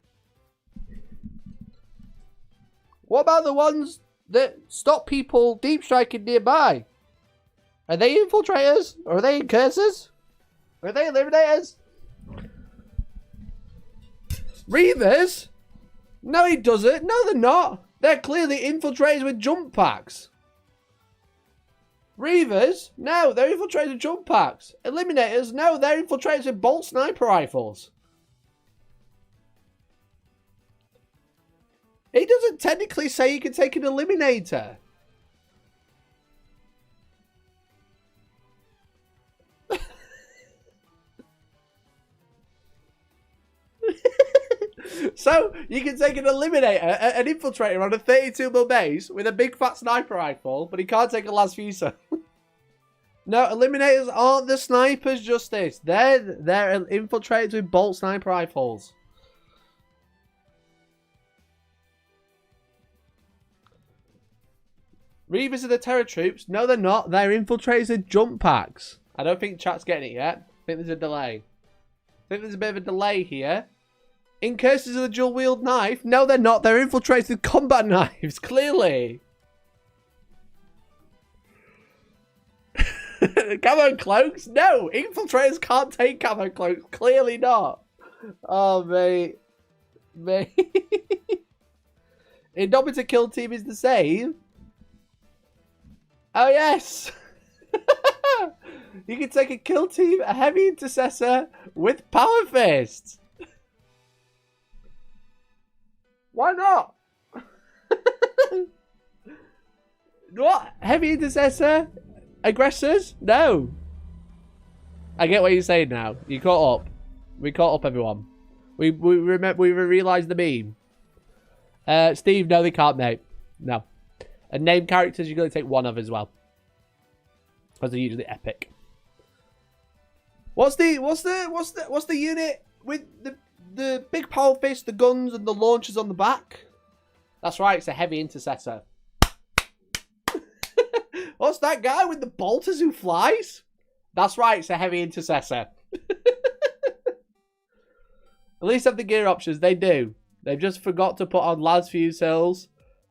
What about the ones that stop people deep striking nearby? Are they infiltrators? Or are they incursors? Are they eliminators? Reavers? No, he doesn't. No, they're not. They're clearly infiltrators with jump packs. Reavers? No, they're infiltrators with jump packs. Eliminators? No, they're infiltrators with bolt sniper rifles. He doesn't technically say you can take an eliminator. So, you can take an eliminator, an infiltrator on a 32mm base with a big fat sniper rifle, but he can't take a Laz Fusel. No, eliminators aren't the snipers, Justice. They're infiltrators with bolt sniper rifles. Reavers are the terror troops. No, they're not. They're infiltrators with jump packs. I don't think chat's getting it yet. I think there's a delay. I think there's a bit of a delay here. Incursors are the dual wield knife. No, they're not. They're infiltrators with combat knives. Clearly. Camo cloaks? No. Infiltrators can't take camo cloaks. Clearly not. Oh, mate. Mate. Indomitor kill team is the same. Oh, yes. You can take a kill team, a heavy intercessor with power fists. Why not? What? Heavy intercessor? Aggressors? No. I get what you're saying now. You caught up. We caught up, everyone. We realised the meme. Steve, no, they can't, mate. No. And name characters you're going to take one of as well. Because they're usually epic. What's the unit with the big power fist, the guns, and the launchers on the back? That's right, it's a heavy intercessor. What's that guy with the bolters who flies? That's right, it's a heavy intercessor. At least have the gear options. They do. They've just forgot to put on las fusils.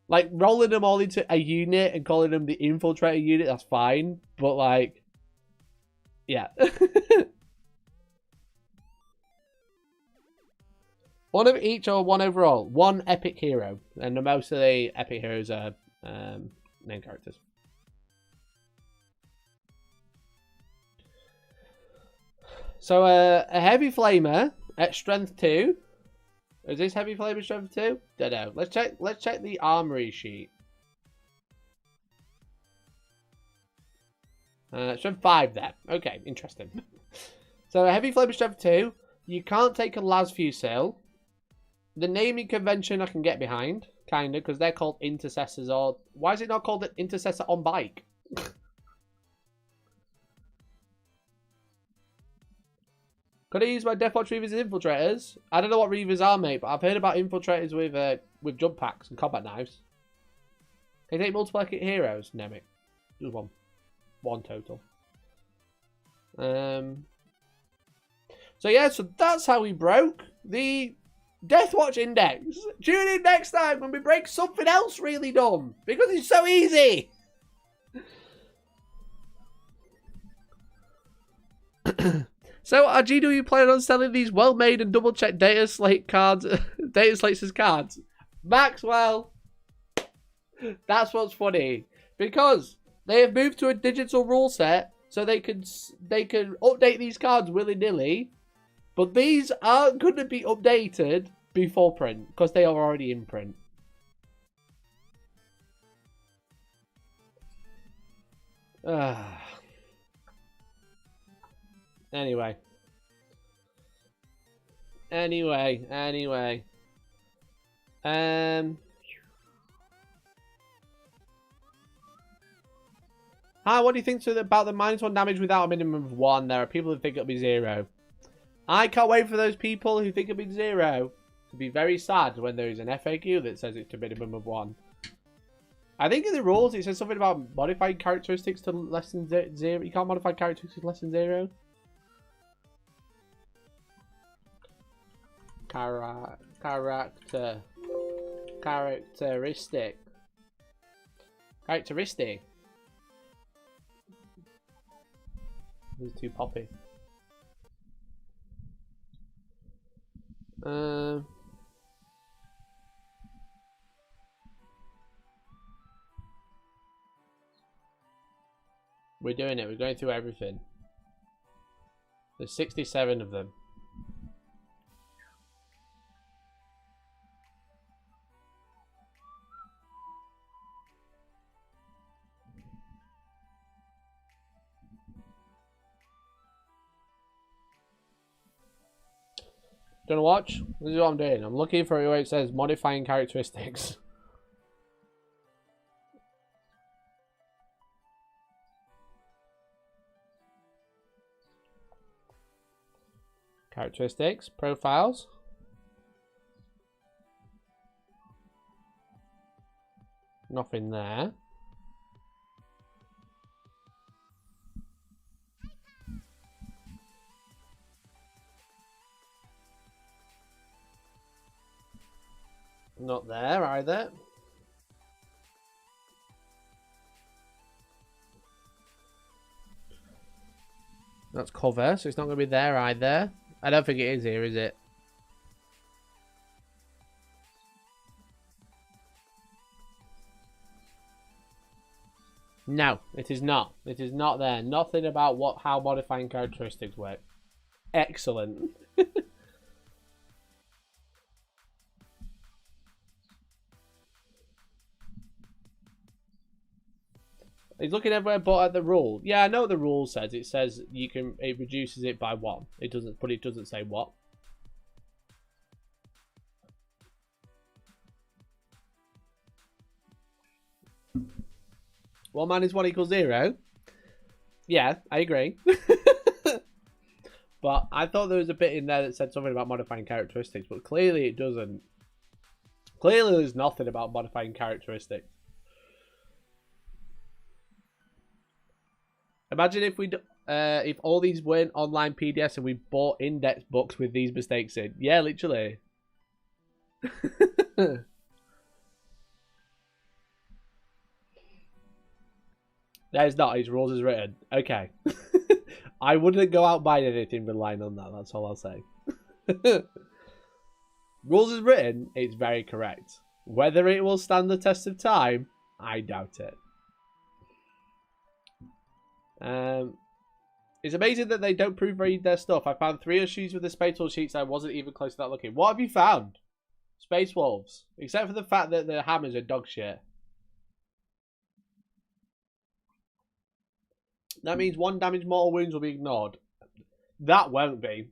Like, rolling them all into a unit and calling them the infiltrator unit, that's fine. But, like, yeah. One of each or one overall? One epic hero. And most of the epic heroes are main characters. So, a heavy flamer at strength 2. Is this heavy flamer strength 2? Don't know. Let's check the armory sheet. Strength 5 there. Okay, interesting. So a heavy flamer strength 2. You can't take a las fusil. The naming convention I can get behind, kinda, because they're called intercessors. Or why is it not called an intercessor on bike? Could I use my Deathwatch Reavers as infiltrators? I don't know what Reavers are, mate, but I've heard about infiltrators with jump packs and combat knives. Can you take multiple heroes? No, mate. Just one. One total. So yeah, so that's how we broke the Deathwatch Index. Tune in next time when we break something else really dumb. Because it's so easy. So, are GW planning on selling these well-made and double-checked data slate cards, data slates as cards? Maxwell, that's what's funny, because they have moved to a digital rule set, so they can update these cards willy-nilly, but these aren't going to be updated before print because they are already in print. Anyway. Hi, what do you think about the -1 damage without a minimum of 1? There are people who think it'll be 0. I can't wait for those people who think it'll be 0 to be very sad when there is an FAQ that says it's a minimum of 1. I think in the rules it says something about modifying characteristics to less than 0. You can't modify characteristics less than 0. Characteristic. This is too poppy. We're doing it. We're going through everything. There's 67 of them. Gonna watch? This is what I'm doing. I'm looking for where it says modifying characteristics. Characteristics, profiles. Nothing there. Not there either. That's cover, so it's not going to be there either. I don't think it is here, is it? No, it is not. It is not there. Nothing about how modifying characteristics work. Excellent. He's looking everywhere but at the rule. Yeah, I know what the rule says. It says it reduces it by 1. It doesn't say what. One minus 1 equals 0. Yeah, I agree. But I thought there was a bit in there that said something about modifying characteristics, but clearly it doesn't. Clearly there's nothing about modifying characteristics. Imagine if all these weren't online PDFs and we bought index books with these mistakes in. Yeah, literally. There's not. His rules is written. Okay. I wouldn't go out buying anything relying on that. That's all I'll say. Rules is written. It's very correct. Whether it will stand the test of time, I doubt it. It's amazing that they don't proofread their stuff. I found 3 issues with the Space Wolves sheets. I wasn't even close to that looking. What have you found? Space Wolves. Except for the fact that the hammers are dog shit. That means 1 damage mortal wounds will be ignored. That won't be.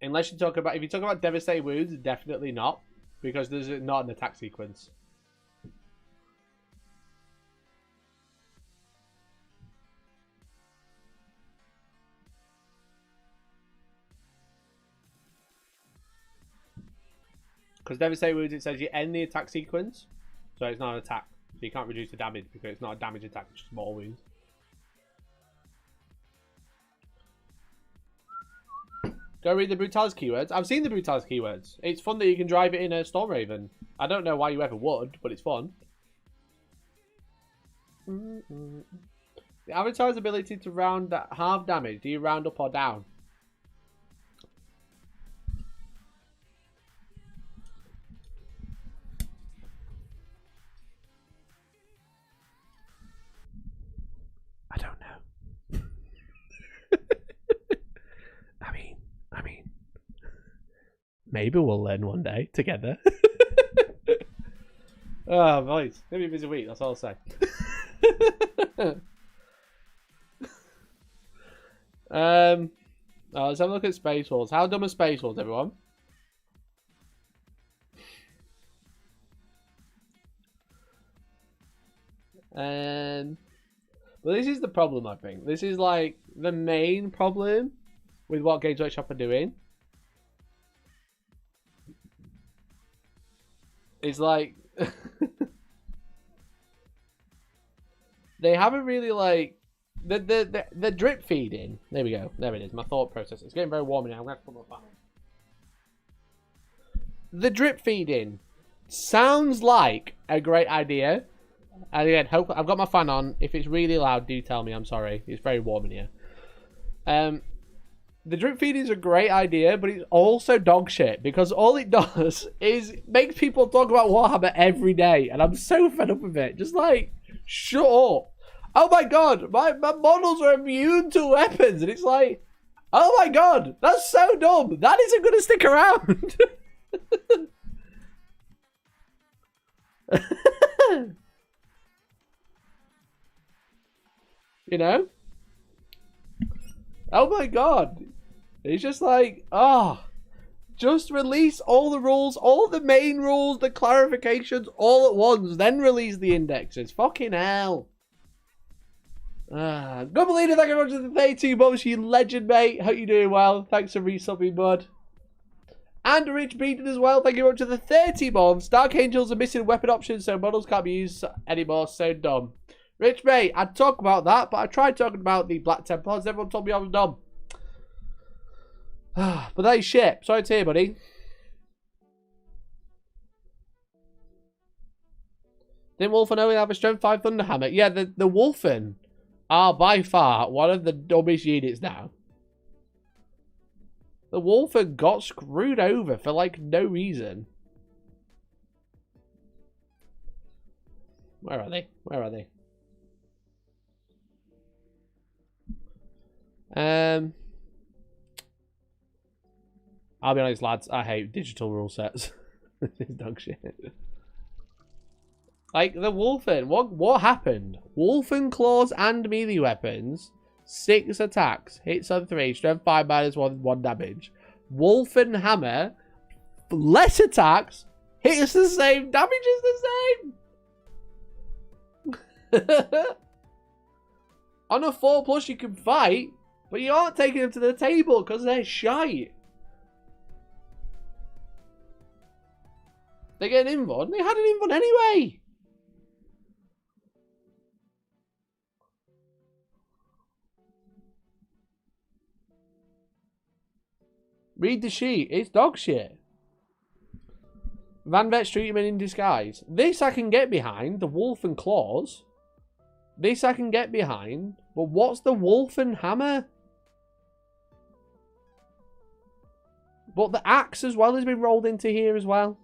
Unless you talk about... If you talk about devastating wounds, definitely not. Because there's not an attack sequence. Because devastating wounds, it says you end the attack sequence. So it's not an attack. So you can't reduce the damage because it's not a damage attack, it's just mortal wounds. Go read the Brutalis keywords. I've seen the Brutalis keywords. It's fun that you can drive it in a Stormraven. I don't know why you ever would, but it's fun. The avatar's ability to round half damage. Do you round up or down? I don't know. I mean, maybe we'll learn one day together. Oh, boys. Maybe a busy week. That's all I'll say. Let's have a look at Space Wolves. How dumb are Space Wolves, everyone? Well, this is the problem, I think. This is like the main problem with what Games Workshop are doing. It's like they haven't really like the drip feeding. There we go. There it is. My thought process. It's getting very warm now. I'm gonna have to put my fan on. The drip feeding sounds like a great idea. And again, I've got my fan on. If it's really loud, do tell me. I'm sorry. It's very warm in here. The drip feeding is a great idea, but it's also dog shit because all it does is make people talk about Warhammer every day, and I'm so fed up with it. Just like, shut up. Oh my god, my models are immune to weapons, and it's like, oh my god, that's so dumb. That isn't going to stick around. You know? Oh my god. It's just like, just release all the rules, all the main rules, the clarifications all at once, then release the indexes. Fucking hell. Good believe thank you very much for the 32 months, you legend, mate. Hope you're doing well. Thanks for resubbing, bud. And Rich Beaton as well. Thank you very much for the 30 months. Dark Angels are missing weapon options, so models can't be used anymore. So dumb. Rich, mate, I'd talk about that, but I tried talking about the Black Templars. Everyone told me I was dumb. But that is shit. Sorry to hear, buddy. Didn't Wolfen only have a strength 5 Thunderhammer? Yeah, the Wolfen are by far one of the dumbest units now. The Wolfen got screwed over for like no reason. Where are they? Where are they? I'll be honest, lads. I hate digital rule sets. It's dog shit. Like the Wolfen, what happened? Wolfen claws and melee weapons, 6 attacks, hits on 3, strength 5 minus 1 damage. Wolfen hammer, less attacks, hits the same, damage is the same. On a 4+ you can fight, but you aren't taking them to the table because they're shite. They get an invuln. They had an invuln anyway. Read the sheet. It's dog shit. Van Vet's treatment in disguise. This I can get behind. The wolf and claws. This I can get behind. But what's the wolf and hammer? But the axe as well has been rolled into here as well.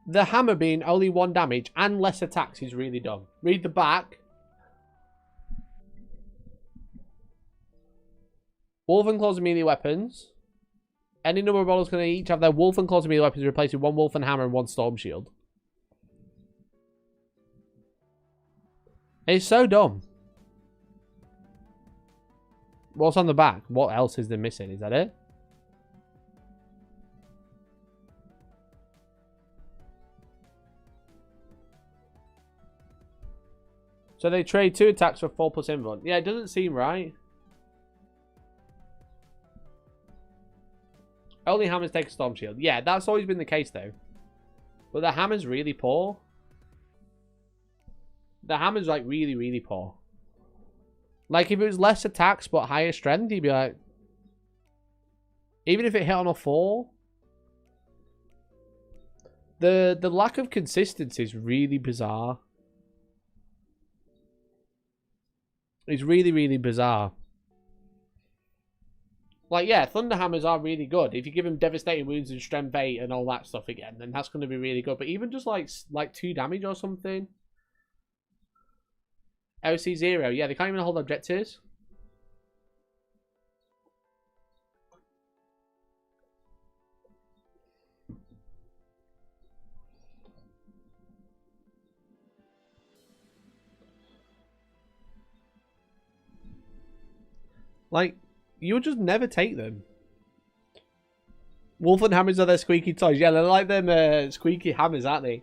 The hammer being only 1 damage and less attacks is really dumb. Read the back. Wolf and claws are melee weapons. Any number of models can each have their wolf and claws and melee weapons replaced with 1 wolf and hammer and 1 storm shield. It's so dumb. What's on the back? What else is there missing? Is that it? So they trade 2 attacks for 4+ invuln. Yeah, it doesn't seem right. Only hammers take a storm shield. Yeah, that's always been the case though. But the hammer's really poor. The hammer's like really, really poor. Like if it was less attacks but higher strength, you'd be like... Even if it hit on a 4. The lack of consistency is really bizarre. It's really, really bizarre. Like, yeah, Thunderhammers are really good. If you give them devastating wounds and strength 8 and all that stuff again, then that's going to be really good. But even just like 2 damage or something. OC 0. Yeah, they can't even hold objectives. Like, you would just never take them. Wolf and hammers are their squeaky toys. Yeah, they're like them squeaky hammers, aren't they?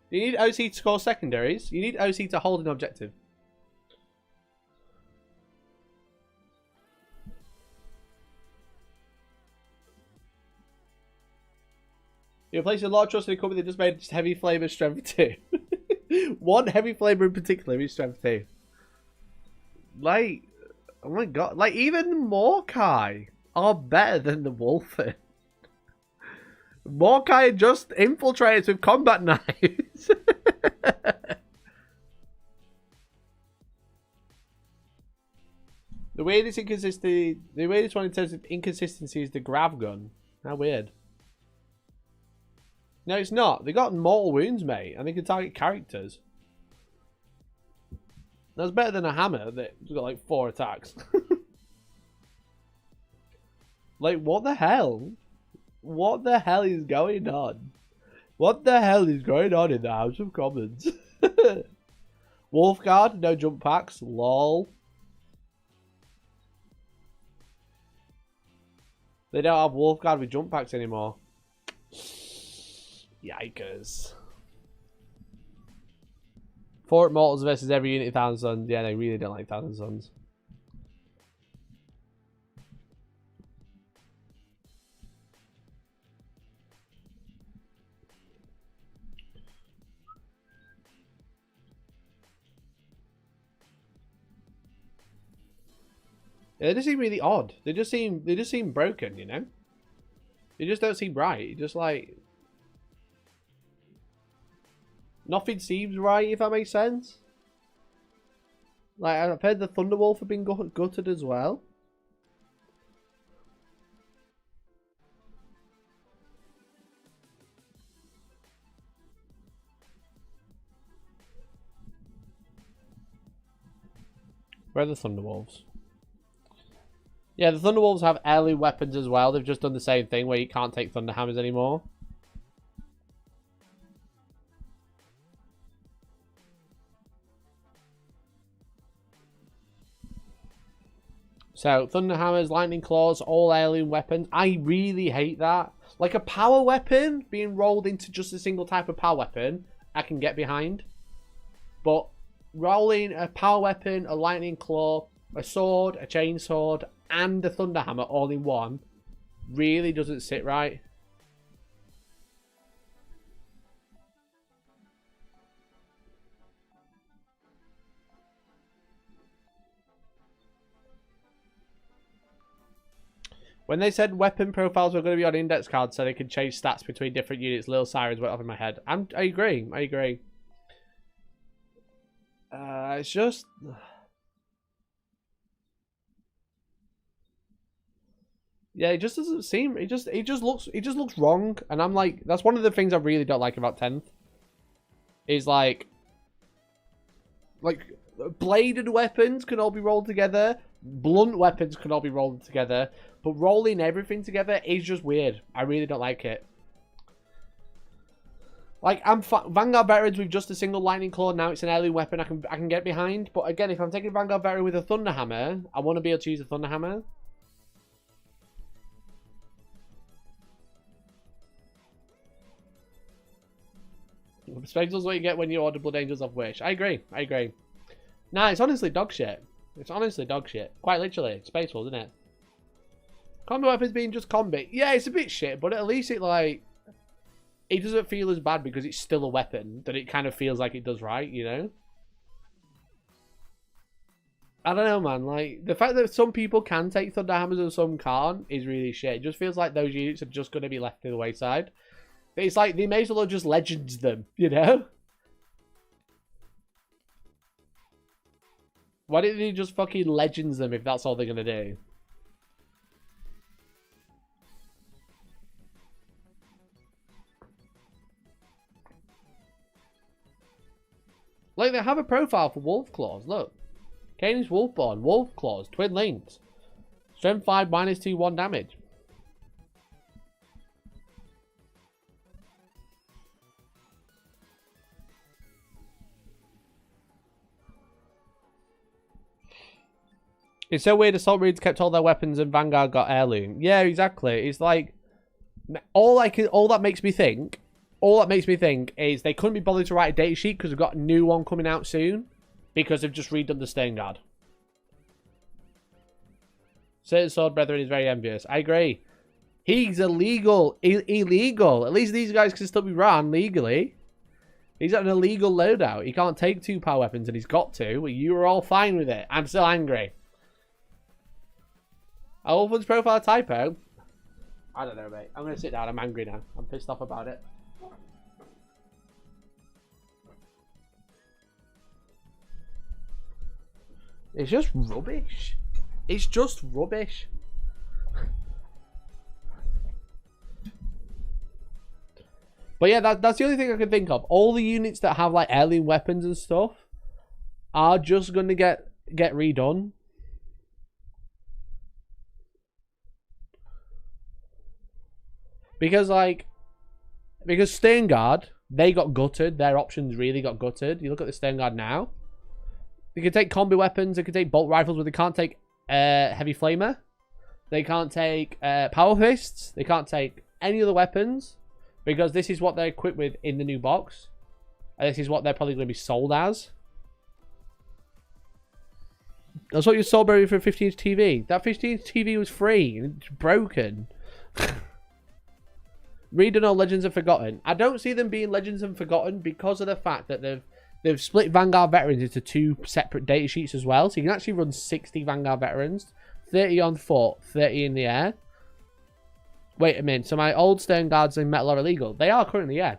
You need OC to score secondaries. You need OC to hold an objective. You place a lot of trust in a company that just made heavy flavor strength 2. One heavy flavor in particular is strength 2. Like, oh my god, like even Morkai are better than the Wolfen. Morkai are just infiltrators with combat knives. The weirdest inconsistency, the weirdest one in terms of inconsistency is the grav gun. How weird. No, it's not. They got mortal wounds, mate, and they can target characters. That's better than a hammer that's got like 4 attacks. Like, what the hell? What the hell is going on? What the hell is going on in the House of Commons? Wolfguard, no jump packs. Lol. They don't have Wolfguard with jump packs anymore. Yikers. 4 Immortals versus every unit of Thousand Suns. Yeah, they really don't like Thousand Suns. Yeah, they just seem really odd. They just seem broken, you know? They just don't seem right. Just like nothing seems right, if that makes sense. Like, I've heard the Thunderwolf have been gutted as well. Where are the Thunderwolves? Yeah, the Thunderwolves have heirloom weapons as well. They've just done the same thing where you can't take Thunderhammers anymore. So, Thunderhammers, Lightning Claws, all heirloom weapons. I really hate that. Like a power weapon being rolled into just a single type of power weapon, I can get behind. But rolling a power weapon, a Lightning Claw, a sword, a chainsword, and a Thunderhammer all in one really doesn't sit right. When they said weapon profiles were going to be on index cards so they could change stats between different units, little sirens went off in my head. I agree. I agree. It's just... Yeah, it just doesn't seem... It just looks wrong. And I'm like... That's one of the things I really don't like about 10th. Is like... Bladed weapons can all be rolled together. Blunt weapons can all be rolled together. But rolling everything together is just weird. I really don't like it. Like, Vanguard Veterans with just a single Lightning Claw. Now it's an heirloom weapon I can get behind. But again, if I'm taking Vanguard Veteran with a Thunder Hammer, I want to be able to use a Thunder Hammer. Spectacle's what you get when you order Blood Angels off Wish. I agree. I agree. Nah, it's honestly dog shit. It's honestly dog shit. Quite literally. It's Spaceful, isn't it? Combat weapons being just combat. Yeah, it's a bit shit, but at least it, like... It doesn't feel as bad because it's still a weapon that it kind of feels like it does right, you know? I don't know, man. Like, the fact that some people can take Thunder Hammers and some can't is really shit. It just feels like those units are just going to be left to the wayside. It's like they may as well just legends them, you know? Why didn't they just fucking legends them if that's all they're going to do? Like, they have a profile for Wolf Claws, look. Canis Wolfborn, Wolf Claws, Twin Links. Strength 5, -2, 1 damage. It's so weird Assault Marines kept all their weapons and Vanguard got heirloom. Yeah, exactly. It's like all that makes me think is they couldn't be bothered to write a data sheet because we've got a new one coming out soon because they've just redone the Stern Guard. Certain Sword Brethren is very envious. I agree. He's illegal. Illegal. At least these guys can still be run legally. He's got an illegal loadout. He can't take 2 power weapons and he's got to. You were all fine with it. I'm still angry. Wolfman's profile typo? I don't know, mate. I'm going to sit down. I'm angry now. I'm pissed off about it. It's just rubbish. It's just rubbish. But yeah, that's the only thing I can think of. All the units that have like heirloom weapons and stuff are just going to get redone. Because Stern Guard, they got gutted. Their options really got gutted. You look at the Stern Guard now. They can take combi weapons. They can take bolt rifles, but they can't take heavy flamer. They can't take power fists. They can't take any other weapons. Because this is what they're equipped with in the new box. And this is what they're probably going to be sold as. That's what you sold for a 15-inch TV. That 15-inch TV was free. And it's broken. Redone or Legends and Forgotten. I don't see them being Legends and Forgotten because of the fact that they've split Vanguard Veterans into 2 separate data sheets as well. So you can actually run 60 Vanguard Veterans. 30 on foot, 30 in the air. Wait a minute. So my old Stern Guards in Metal are illegal. They are currently, yeah.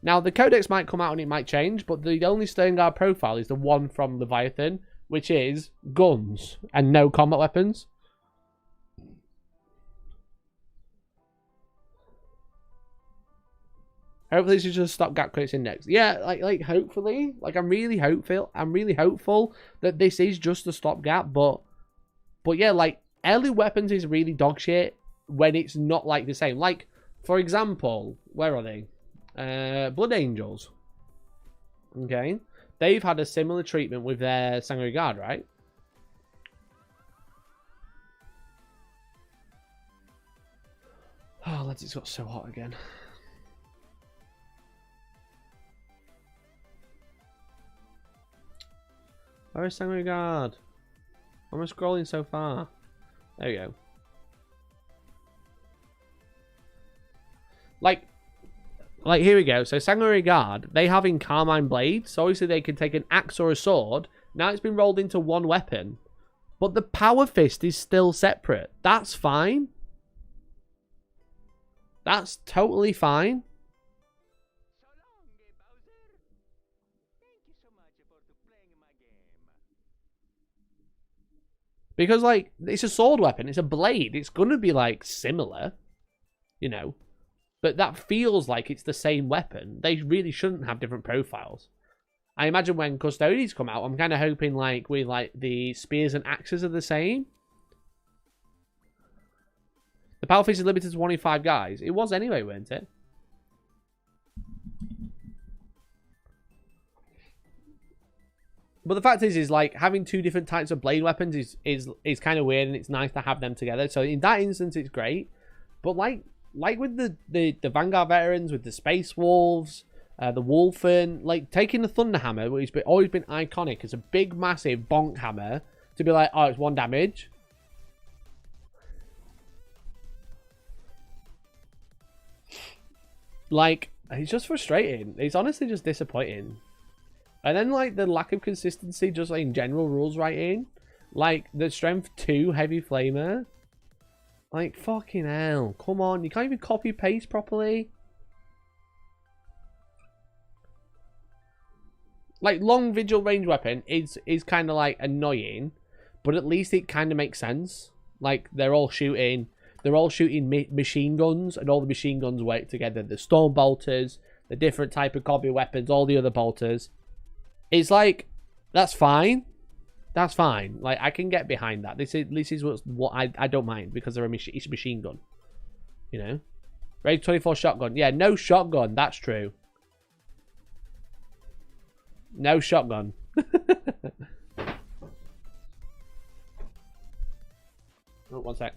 Now, the Codex might come out and it might change. But the only Stern Guard profile is the one from Leviathan. Which is guns and no combat weapons. Hopefully this is just stopgap crits index. Yeah, like hopefully. Like I'm really hopeful that this is just a stopgap, but yeah, like heirloom weapons is really dog shit when it's not like the same. Like, for example, where are they? Blood Angels. Okay. They've had a similar treatment with their Sanguinary Guard, right? Oh, lads, it's got so hot again. Where is Sanguinary Guard? Why am I scrolling so far? There we go. Like here we go. So Sanguinary Guard, they have in Carmine Blade. So obviously they can take an axe or a sword. Now it's been rolled into one weapon. But the Power Fist is still separate. That's fine. That's totally fine. Because, like, it's a sword weapon. It's a blade. It's going to be, like, similar. You know. But that feels like it's the same weapon. They really shouldn't have different profiles. I imagine when Custodies come out, I'm kind of hoping, like, the spears and axes are the same. The power phase is limited to 25 guys. It was anyway, weren't it? But the fact is like, having two different types of blade weapons is kind of weird, and it's nice to have them together. So in that instance, it's great. But like with the Vanguard veterans, with the Space Wolves, the Wolfen, like taking the Thunder Hammer, which has always been iconic as a big, massive bonk hammer, to be like, oh, it's 1 damage. Like, it's just frustrating. It's honestly just disappointing. And then, like, the lack of consistency just, like, in general rules writing. Like, the Strength 2 Heavy Flamer. Like, fucking hell. Come on. You can't even copy-paste properly. Like, long Vigil range weapon is kind of, like, annoying. But at least it kind of makes sense. Like, they're all shooting machine guns. And all the machine guns work together. The Storm Bolters. The different type of copy weapons. All the other bolters. It's like, that's fine. That's fine. Like, I can get behind that. This is what I don't mind, because it's a machine gun. You know? Range 24 shotgun. Yeah, no shotgun. That's true. No shotgun. Oh, one sec.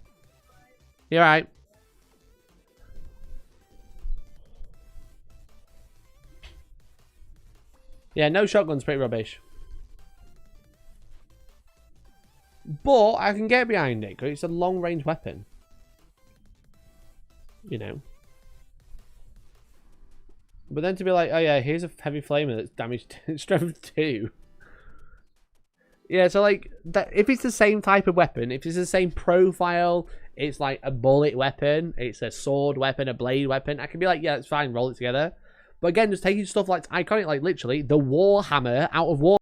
You're right. Yeah, no shotgun's pretty rubbish. But I can get behind it because it's a long-range weapon. You know. But then to be like, oh yeah, here's a heavy flamer that's damaged strength 2. Yeah, so like, that, if it's the same type of weapon, if it's the same profile, it's like a bullet weapon, it's a sword weapon, a blade weapon, I can be like, yeah, it's fine, roll it together. But again, just taking stuff like iconic, like literally the Warhammer out of War.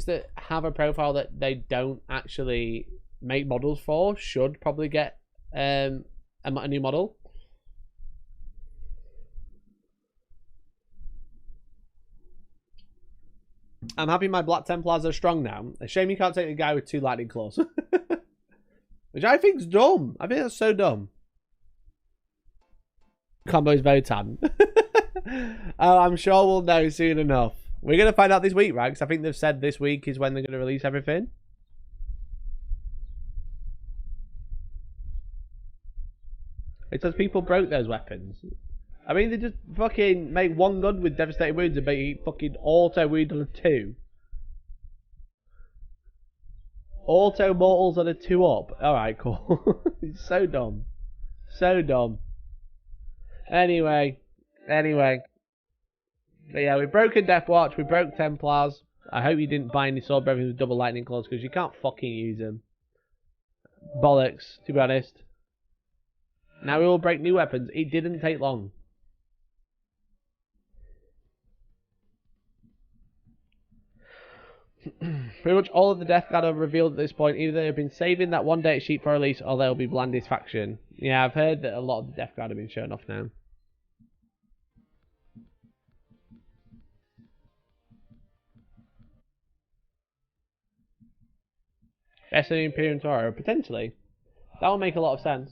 units that have a profile that they don't actually make models for should probably get a new model. I'm happy my Black Templars are strong now. A shame you can't take the guy with 2 lightning claws. Which I think's dumb. I think that's so dumb. Combo's Votan. Oh, I'm sure we'll know soon enough. We're going to find out this week, right? Because I think they've said this week is when they're going to release everything. It says people broke those weapons. I mean, they just fucking make 1 gun with devastating wounds and make fucking auto wound on a 2. Auto mortals on a 2 up. Alright, cool. It's so dumb. So dumb. Anyway. But yeah, we've broken Death Watch, we broke Templars. I hope you didn't buy any sword brothers with double lightning claws because you can't fucking use them. Bollocks, to be honest. Now we will break new weapons. It didn't take long. Pretty much all of the Death Guard are revealed at this point. Either they've been saving that 1 date sheet for release or they'll be Blandis faction. Yeah, I've heard that a lot of the Death Guard have been shown off now. Destiny Imperium Toro, potentially. That will make a lot of sense.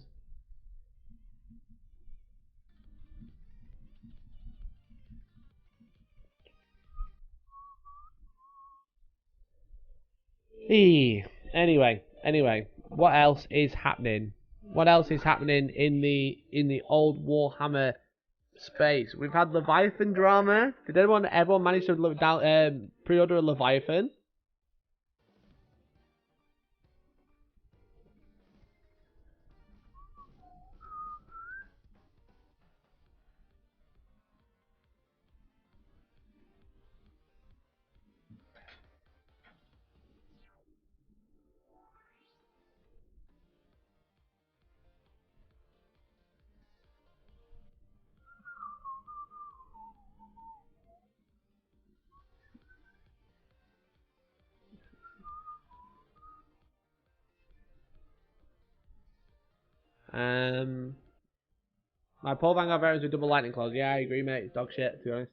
Anyway, what else is happening? What else is happening in the old Warhammer space? We've had Leviathan drama. Did everyone manage to pre-order a Leviathan? My Paul Vanguard variants with double lightning claws. Yeah, I agree, mate. It's dog shit, to be honest.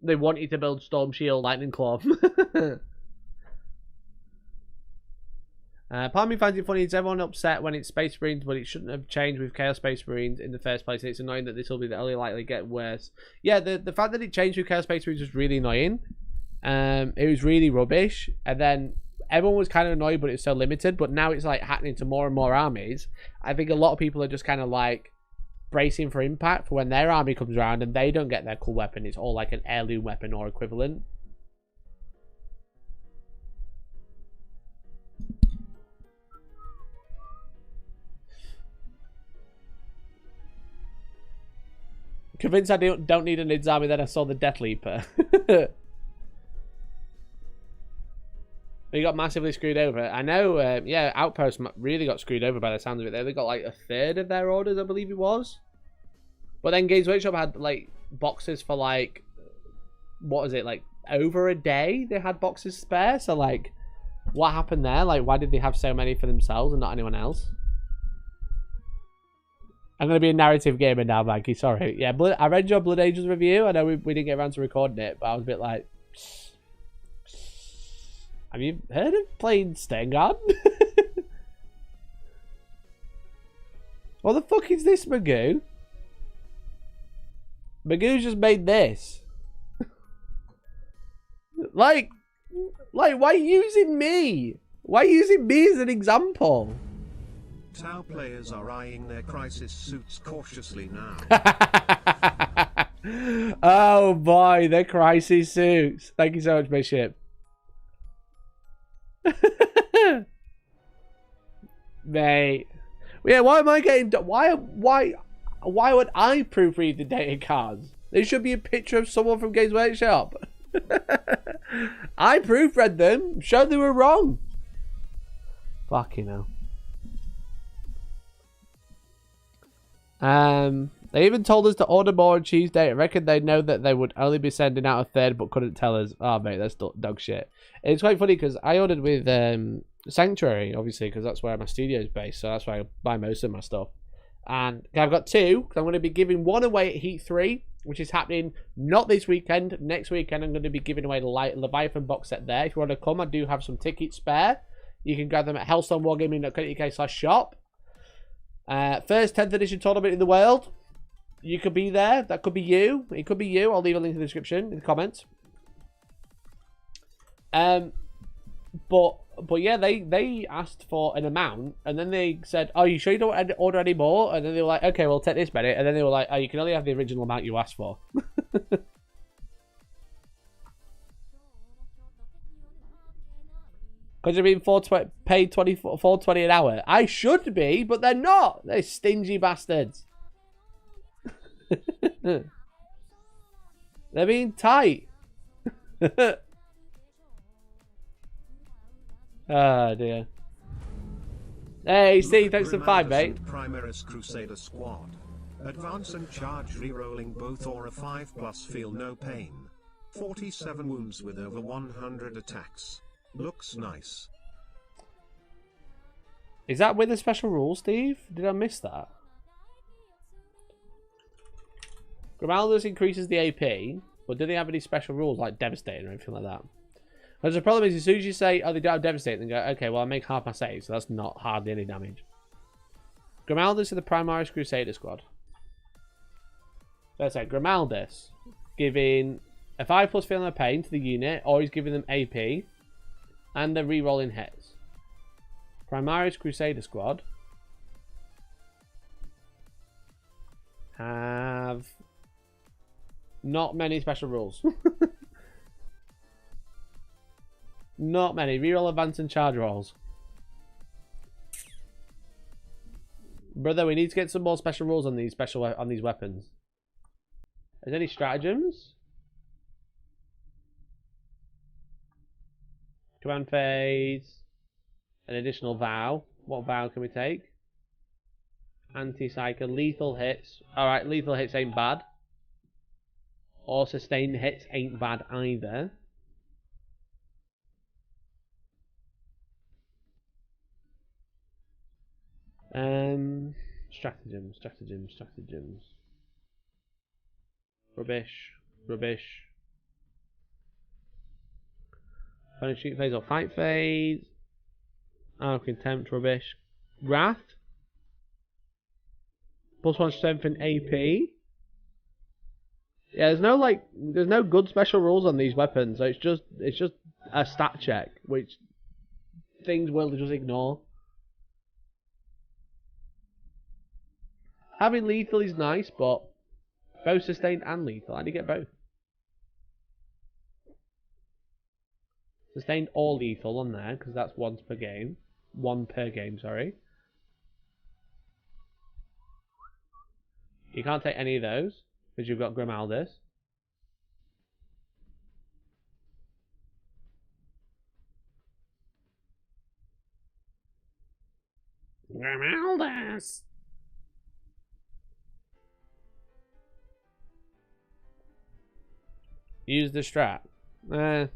They wanted to build Storm Shield Lightning Claw. Part of me finds it funny. Is everyone upset when it's Space Marines, but it shouldn't have changed with Chaos Space Marines in the first place? It's annoying that this will be the only likely get worse. Yeah, the fact that it changed with Chaos Space Marines was really annoying. It was really rubbish, and then everyone was kind of annoyed, but it's so limited. But now it's like happening to more and more armies. I think a lot of people are just kind of like bracing for impact for when their army comes around and they don't get their cool weapon. It's all like an heirloom weapon or equivalent. Convinced I don't need a Nids army, then I saw the Death Leaper. They got massively screwed over. I know, yeah, Outpost really got screwed over by the sounds of it. They only got like a third of their orders, I believe it was. But then Games Workshop had like boxes for like, what was it, like over a day they had boxes spare. So like, what happened there? Like, why did they have so many for themselves and not anyone else? I'm going to be a narrative gamer now, Maggie. Sorry. Yeah, I read your Blood Angels review. I know we didn't get around to recording it, but I was a bit like, have you heard of playing Stengard? What the fuck is this, Magoo? Magoo's just made this. like, why using me? Why using me as an example? Tau players are eyeing their crisis suits cautiously now. Oh boy, the crisis suits. Thank you so much, Bishop. Mate. Yeah, why am I getting... Why would I proofread the data cards? There should be a picture of someone from Games Workshop. I proofread them. Showed they were wrong. Fucking hell. They even told us to order more on Tuesday. I reckon they know that they would only be sending out a third, but couldn't tell us. Oh, mate, that's dog shit. It's quite funny because I ordered with Sanctuary, obviously, because that's where my studio is based. So that's where I buy most of my stuff. And I've got two, because I'm going to be giving one away at Heat 3, which is happening not this weekend. Next weekend, I'm going to be giving away the Leviathan box set there. If you want to come, I do have some tickets spare. You can grab them at hellstormwargaming.co.uk/shop. First 10th edition tournament in the world. You could be there. That could be you. It could be you. I'll leave a link in the description, in the comments. But yeah, they asked for an amount, and then they said, "Oh, you sure you don't order any more?" And then they were like, "Okay, we'll take this minute." And then they were like, "Oh, you can only have the original amount you asked for." Because you're being paid $4.20 an hour. I should be, but they're not. They're stingy bastards. They're being tight. Oh dear. Hey Steve, thanks for 5, mate. Primaris Crusader Squad. Advance and charge rerolling both or a 5+ feel no pain. 47 wounds with over 100 attacks. Looks nice. Is that with a special rule, Steve? Did I miss that? Grimaldus increases the AP, but do they have any special rules like Devastating or anything like that? Because the problem is, as soon as you say, oh, they don't have Devastating, then go, okay, well, I make half my saves, so that's not hardly any damage. Grimaldus of the Primaris Crusader Squad. So I say, Grimaldus, giving a 5+ feel no pain to the unit, or he's giving them AP, and they're re-rolling hits. Primaris Crusader Squad have not many special rules. Not many. Reroll, advance, and charge rolls. Brother, we need to get some more special rules on these weapons. Is there any stratagems? Command phase. An additional vow. What vow can we take? Anti-psycho. Lethal hits. Alright, lethal hits ain't bad. Or sustained hits ain't bad either. Stratagems. Rubbish. Punishing phase or fight phase. Oh, contempt, rubbish. Wrath. +1 strength and AP. Yeah, there's no good special rules on these weapons, so it's just a stat check, which things will just ignore. Having lethal is nice, but both sustained and lethal. How do you get both? Sustained or lethal on there, because that's once per game. One per game, sorry. You can't take any of those, because you've got Grimaldus. Grimaldus! Use the strat. I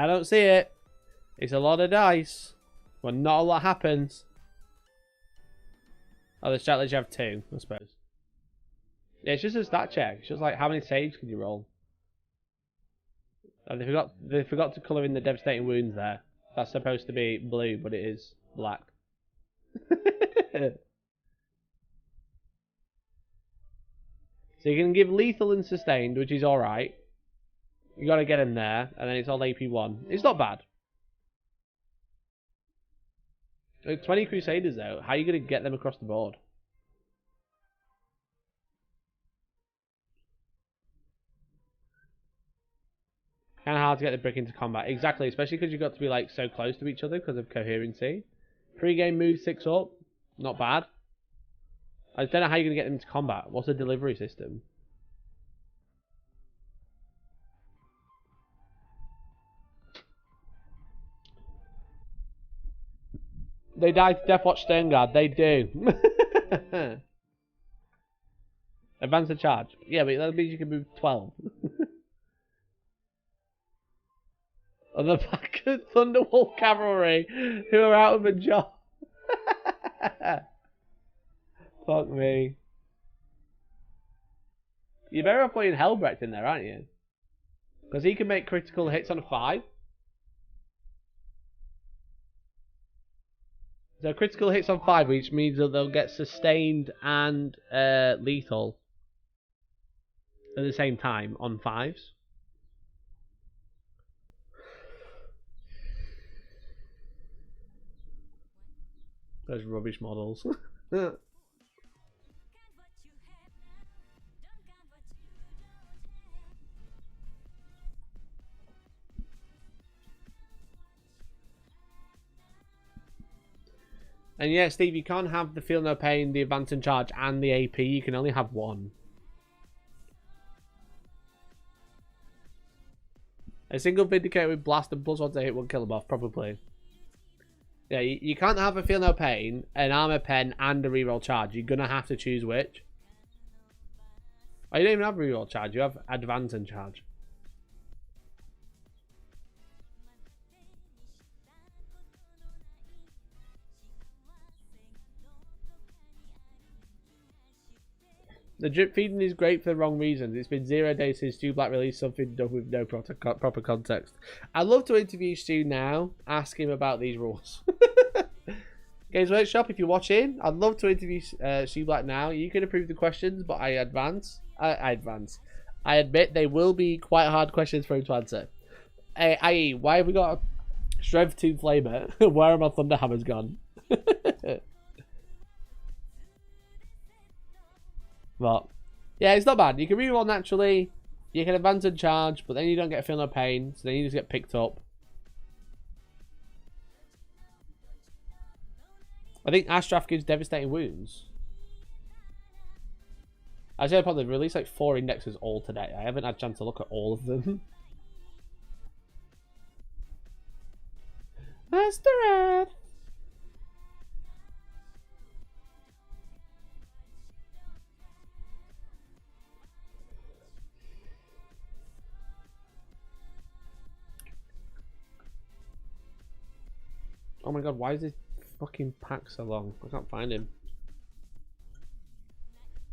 don't see it. It's a lot of dice, but not a lot happens. Oh, the strat lets you have 2, I suppose. Yeah, it's just a stat check. It's just like, how many saves can you roll? Oh, they forgot to colour in the devastating wounds there. That's supposed to be blue, but it is black. So you can give lethal and sustained, which is alright. You gotta get him there, and then it's all AP1. It's not bad. 20 Crusaders though, how are you gonna get them across the board? Kinda hard to get the brick into combat. Exactly, especially because you've got to be like so close to each other because of coherency. Pre-game move 6 up, not bad. I don't know how you're going to get them into combat. What's the delivery system? They die to Deathwatch Sternguard. They do. Advance the charge. Yeah, but that means you can move 12. On the back of Thunderwolf Cavalry, who are out of a job. Fuck me. You're better off putting Helbrecht in there, aren't you? Because he can make critical hits on a 5. So critical hits on 5, which means that they'll get sustained and lethal at the same time on 5s. Those rubbish models. And yeah, Steve, you can't have the Feel No Pain, the Advance and Charge, and the AP. You can only have one. A single Vindicator with Blast and +1 to hit will kill them off, probably. Yeah, you can't have a Feel No Pain, an Armor Pen, and a Reroll Charge. You're going to have to choose which. Oh, you don't even have Reroll Charge. You have Advance and Charge. The drip feeding is great for the wrong reasons. It's been 0 days since Stu Black released something done with no proper context. I'd love to interview Stu now, ask him about these rules. Games Workshop, if you're watching, I'd love to interview Stu Black now. You can approve the questions, but I admit they will be quite hard questions for him to answer. I.e., why have we got a Strength 2 Flamer? Where are my Thunderhammers gone? But yeah, it's not bad. You can reroll naturally, you can advance and charge, but then you don't get Feel No Pain, so then you just get picked up. I think Astrath gives devastating wounds. I said probably released like 4 indexes all today. I haven't had a chance to look at all of them. Astrath! Oh my god, why is this fucking pack so long? I can't find him.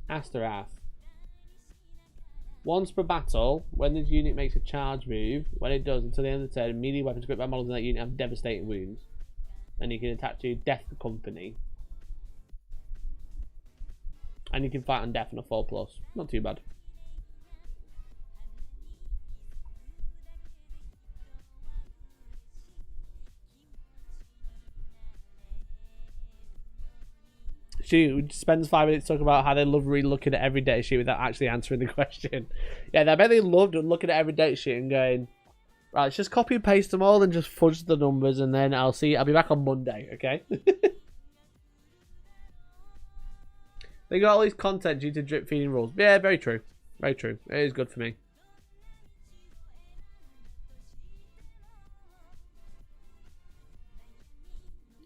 Asterath. Once per battle, when this unit makes a charge move, when it does until the end of the turn, melee weapons equipped by models in that unit have devastating wounds. And you can attack to Death Company. And you can fight on Death on a 4+. Not too bad. She spends 5 minutes talking about how they love re-looking at every data sheet without actually answering the question. Yeah, I bet they loved looking at every data sheet and going, right, let's just copy and paste them all and just fudge the numbers, and then I'll be back on Monday, okay? They got all this content due to drip feeding rules. Yeah, very true. Very true. It is good for me.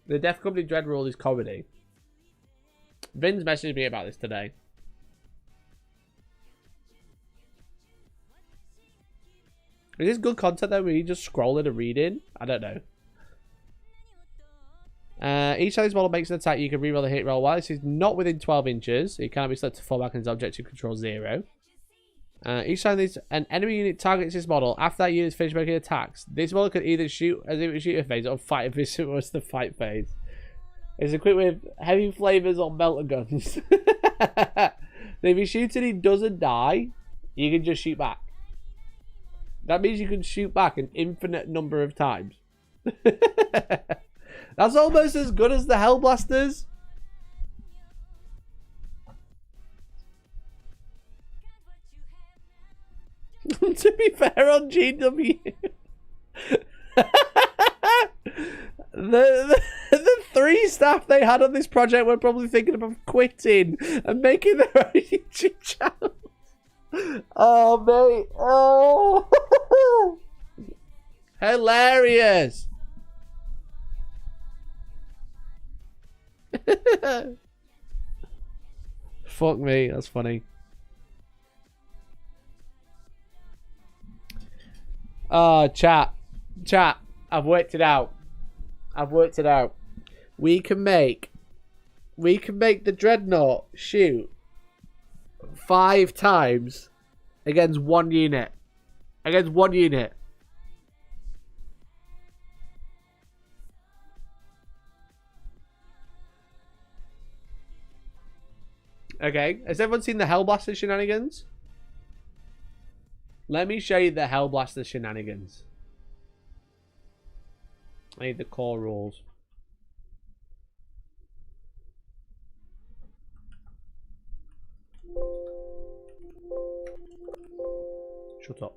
The Death Company Dread rule is comedy. Vin's messaged me about this today. Is this good content though, where you just scrolling and reading? I don't know. Each time this model makes an attack, you can reroll the hit roll. While this is not within 12 inches, it cannot be selected to fall back and its objective control 0. Each time an enemy unit targets this model, after that unit's finished making attacks, this model can either shoot as if it was shooting phase or fight if it was the fight phase. It's equipped with heavy flavors or melter guns. So if you shoot and he doesn't die, you can just shoot back. That means you can shoot back an infinite number of times. That's almost as good as the Hellblasters. To be fair, on GW, the 3 staff they had on this project were probably thinking about quitting and making their own YouTube channel. Oh, mate. Oh. Hilarious. Fuck me, that's funny. Oh, chat. I've worked it out. We can make the Dreadnought shoot 5 times against 1 unit. Okay, has everyone seen the Hellblaster shenanigans? Let me show you the Hellblaster shenanigans. I need the core rules. Shut up.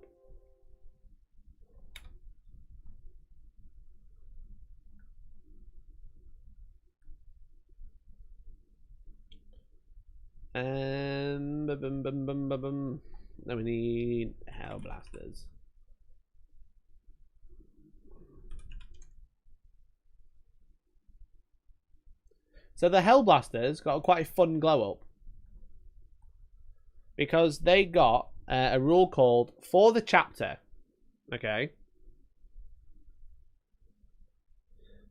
Then we need Hellblasters. So the Hellblasters got quite a fun glow up because they got a rule called For the Chapter. Okay.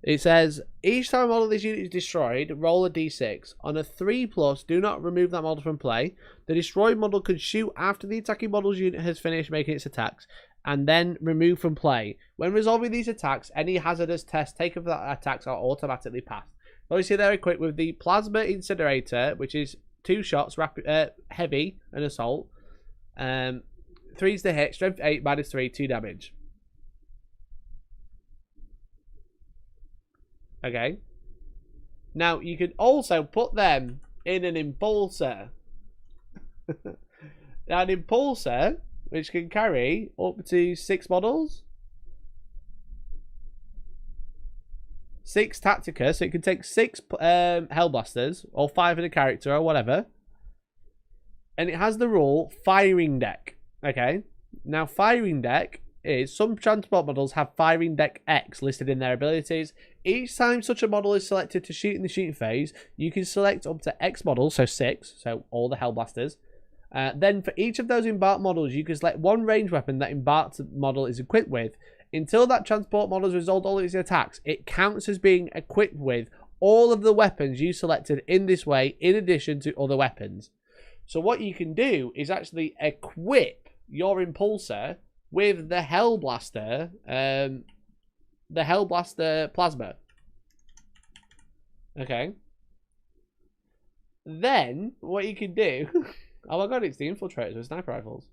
It says, each time a model of this unit is destroyed, roll a d6. On a 3+, do not remove that model from play. The destroyed model can shoot after the attacking model's unit has finished making its attacks, and then remove from play. When resolving these attacks, any hazardous tests taken for that attacks are automatically passed. Obviously, they're equipped with the Plasma Incinerator, which is 2 shots, heavy and assault. 3's the hit, strength 8, -3, 2 damage. Okay. Now, you can also put them in an Impulsor. Now, an Impulsor, which can carry up to 6 models. 6 Tactica, so it can take 6 Hellblasters, or 5 in a character, or whatever. And it has the rule, Firing Deck. Okay. Now, Firing Deck is some transport models have Firing Deck X listed in their abilities. Each time such a model is selected to shoot in the shooting phase, you can select up to X models, so 6, so all the Hellblasters. Then for each of those embarked models, you can select one range weapon that embarked model is equipped with. Until that transport model has resolved all its attacks, it counts as being equipped with all of the weapons you selected in this way, in addition to other weapons. So what you can do is actually equip your Impulsor with the Hellblaster Plasma. Okay. Then, what you can do... oh my god, it's the Infiltrators with sniper rifles.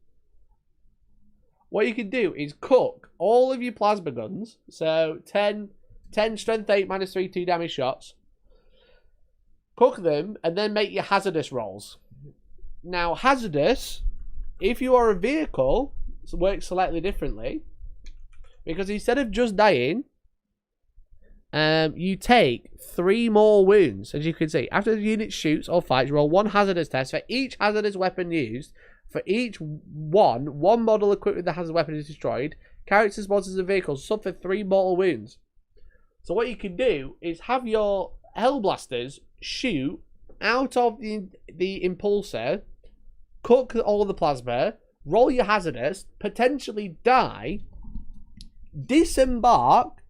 What you can do is cook all of your plasma guns. So, 10 strength 8, -3, 2 damage shots. Cook them, and then make your hazardous rolls. Now, hazardous, if you are a vehicle... works slightly differently, because instead of just dying, you take 3 more wounds. As you can see, after the unit shoots or fights, roll 1 hazardous test for each hazardous weapon used. For each one model equipped with the hazardous weapon is destroyed. Characters, monsters, and vehicles suffer 3 mortal wounds. So what you can do is have your Hellblasters shoot out of the Impulsor, cook all the plasma, roll your hazardous, potentially die, disembark,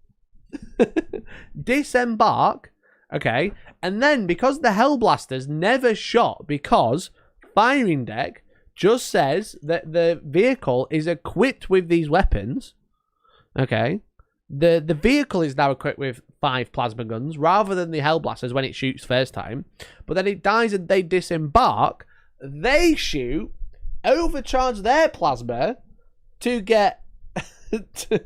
okay, and then because the Hellblasters never shot, because Firing Deck just says that the vehicle is equipped with these weapons, okay, the vehicle is now equipped with 5 plasma guns rather than the Hellblasters when it shoots first time, but then it dies and they disembark, they shoot, overcharge their plasma to get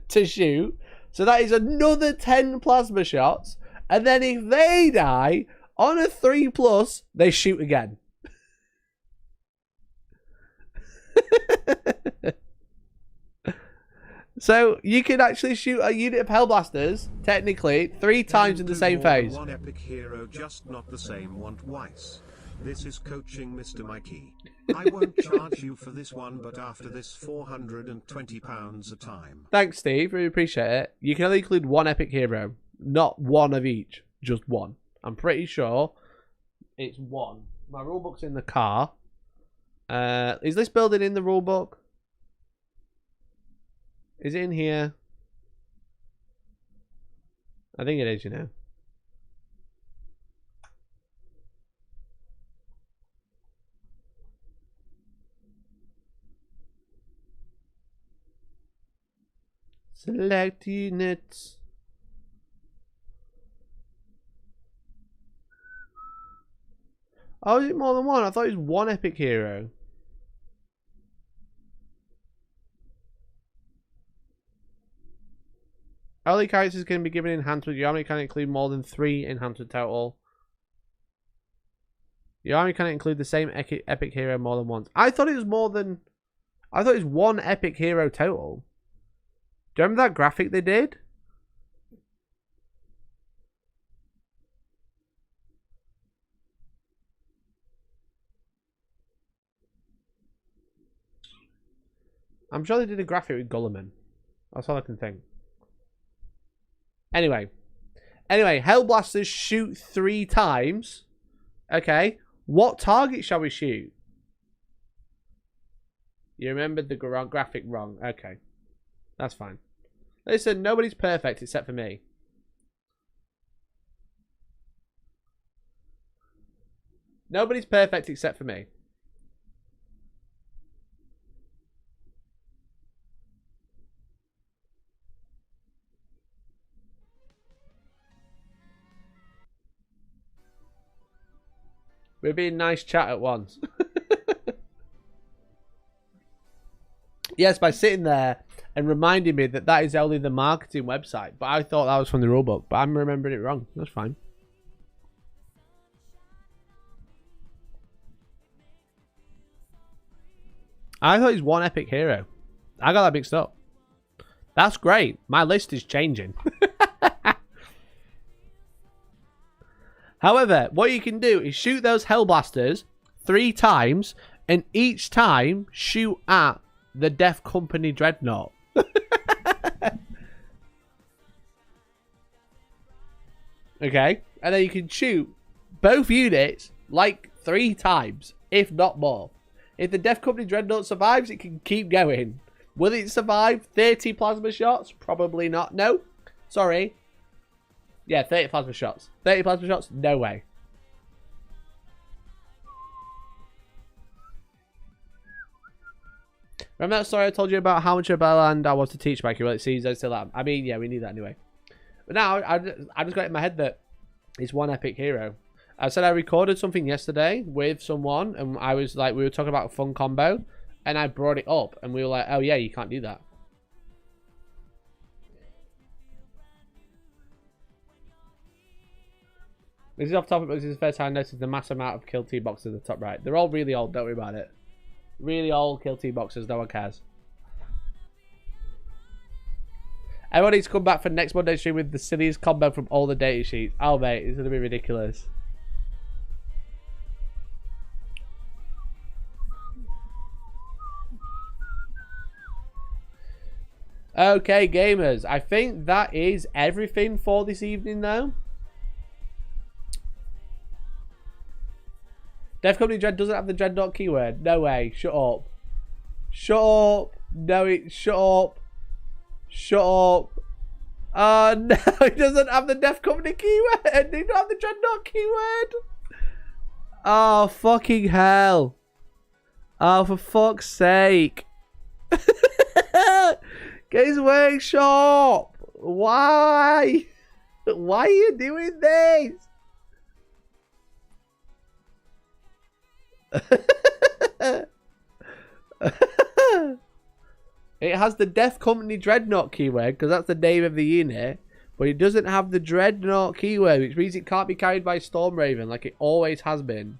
to shoot, so that is another 10 plasma shots, and then if they die on a 3+, they shoot again. So you can actually shoot a unit of Hellblasters technically 3 times in the same phase. One epic hero, just not the same one twice. This is coaching Mr. Mikey. I won't charge you for this one, but after this £420 a time. Thanks, Steve. Really appreciate it. You can only include 1 epic hero, not 1 of each, just 1. I'm pretty sure it's 1. My rulebook's in the car. Is this building in the rulebook? Is it in here? I think it is, you know. Select units. Oh, is it more than one? I thought it was one epic hero. Early characters can be given enhancement. Your army can include more than 3 enhancement total. Your army can include the same epic hero more than once. I thought it was more than... I thought it was one epic hero total. Do you remember that graphic they did? I'm sure they did a graphic with Gulliman. That's all I can think. Anyway, Hellblasters shoot 3 times. Okay. What target shall we shoot? You remembered the graphic wrong. Okay. That's fine. Listen, nobody's perfect except for me. Nobody's perfect except for me. We're being nice chat at once. Yes, by sitting there and reminding me that that is only the marketing website. But I thought that was from the rulebook. But I'm remembering it wrong. That's fine. I thought it was one epic hero. I got that mixed up. That's great. My list is changing. However, what you can do is shoot those Hellblasters 3 times and each time shoot at the Death Company Dreadnought. Okay? And then you can shoot both units like 3 times, if not more. If the Death Company Dreadnought survives, it can keep going. Will it survive 30 plasma shots? Probably not. No. Sorry. Yeah, 30 plasma shots. 30 plasma shots? No way. Remember that story I told you about how much of a land I was to teach Mikey? Well, it seems I still am. I mean, yeah, we need that anyway. But now, I just got it in my head that it's one epic hero. I said I recorded something yesterday with someone, and I was like, we were talking about a fun combo, and I brought it up, and we were like, oh yeah, you can't do that. This is off topic, but this is the first time I noticed the mass amount of kill T boxes at the top right. They're all really old, don't worry about it. Really old kill T boxes, no one cares. Everyone needs to come back for next Monday stream with the silliest combo from all the data sheets. Oh mate, it's gonna be ridiculous. Okay, gamers. I think that is everything for this evening, though. Death Company Dread doesn't have the Dreadnought keyword. No way. Shut up. Shut up. No, shut up. Shut up. No, it doesn't have the Death Company keyword. It doesn't have the Dreadnought keyword. Oh, fucking hell. Oh, for fuck's sake. Games Workshop. Why? Why are you doing this? It has the Death Company Dreadnought keyword because that's the name of the unit, but it doesn't have the Dreadnought keyword, which means it can't be carried by Stormraven like it always has been.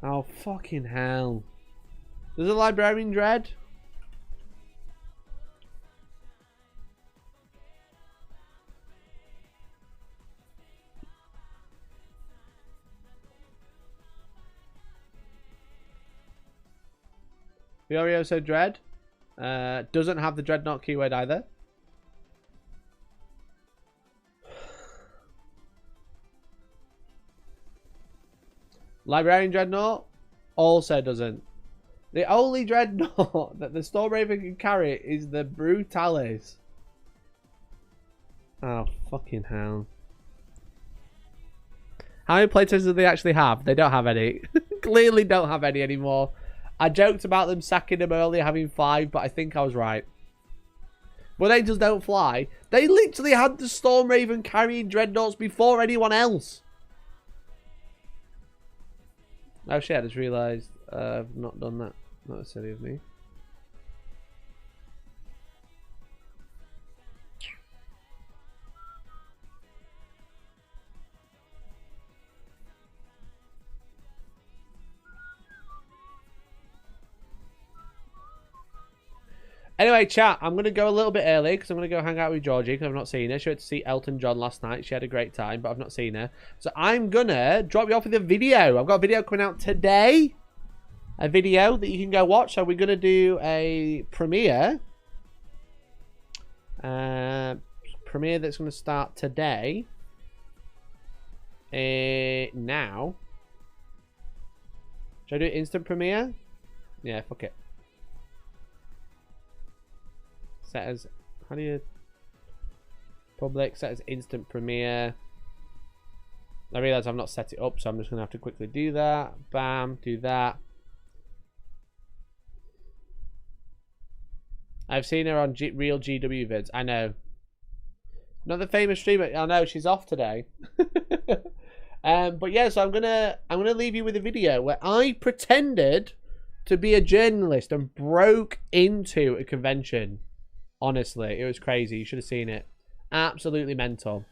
Oh, fucking hell. There's a Librarian Dread. Furioso Dread. Doesn't have the Dreadnought keyword either. Librarian Dreadnought also doesn't. The only Dreadnought that the Stormraven can carry is the Brutalis. Oh, fucking hell. How many playtests do they actually have? They don't have any. Clearly don't have any anymore. I joked about them sacking them earlier, having 5, but I think I was right. But Angels don't fly. They literally had the Stormraven carrying Dreadnoughts before anyone else. Oh shit, I just realised I've not done that. Not silly of me. Anyway, chat, I'm going to go a little bit early because I'm going to go hang out with Georgie because I've not seen her. She went to see Elton John last night. She had a great time, but I've not seen her. So I'm going to drop you off with a video. I've got a video coming out today. A video that you can go watch. So we're going to do a premiere. Premiere that's going to start today. Now. Should I do instant premiere? Yeah, fuck it. Set as, how do you, public, set as instant premiere. I realise I've not set it up, so I'm just going to have to quickly do that. Bam, do that. I've seen her on real GW vids. I know. Not the famous streamer. I know, she's off today. But yeah, so I'm gonna leave you with a video where I pretended to be a journalist and broke into a convention. Honestly, it was crazy. You should have seen it. Absolutely mental.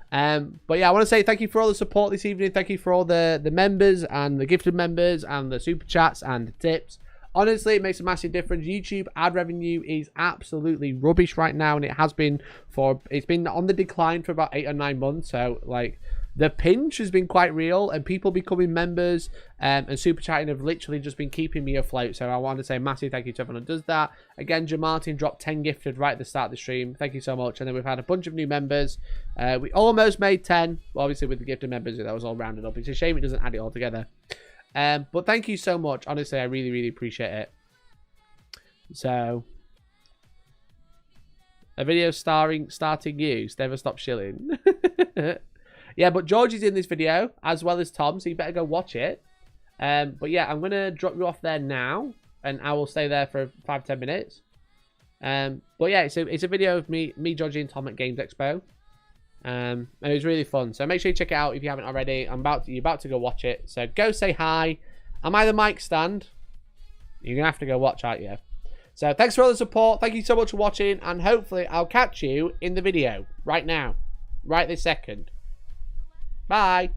But yeah, I want to say thank you for all the support this evening. Thank you for all the members and the gifted members and the super chats and the tips. Honestly, it makes a massive difference. YouTube ad revenue is absolutely rubbish right now, and it's been on the decline for about 8 or 9 months. So like, the pinch has been quite real, and people becoming members and super chatting have literally just been keeping me afloat. So I want to say a massive thank you to everyone who does that. Again, Jamartin dropped 10 gifted right at the start of the stream. Thank you so much. And then we've had a bunch of new members. We almost made 10. Well, obviously, with the gifted members, that was all rounded up. It's a shame it doesn't add it all together. But thank you so much. Honestly, I really, really appreciate it. So, a video starting you. Never stop shilling. Yeah, but George is in this video, as well as Tom, so you better go watch it. But yeah, I'm going to drop you off there now, and I will stay there for 5-10 minutes. But yeah, it's a video of me, Georgie, and Tom at Games Expo. And it was really fun. So make sure you check it out if you haven't already. You're about to go watch it. So go say hi. Am I the mic stand? You're going to have to go watch, aren't you? So thanks for all the support. Thank you so much for watching. And hopefully I'll catch you in the video right now. Right this second. Bye.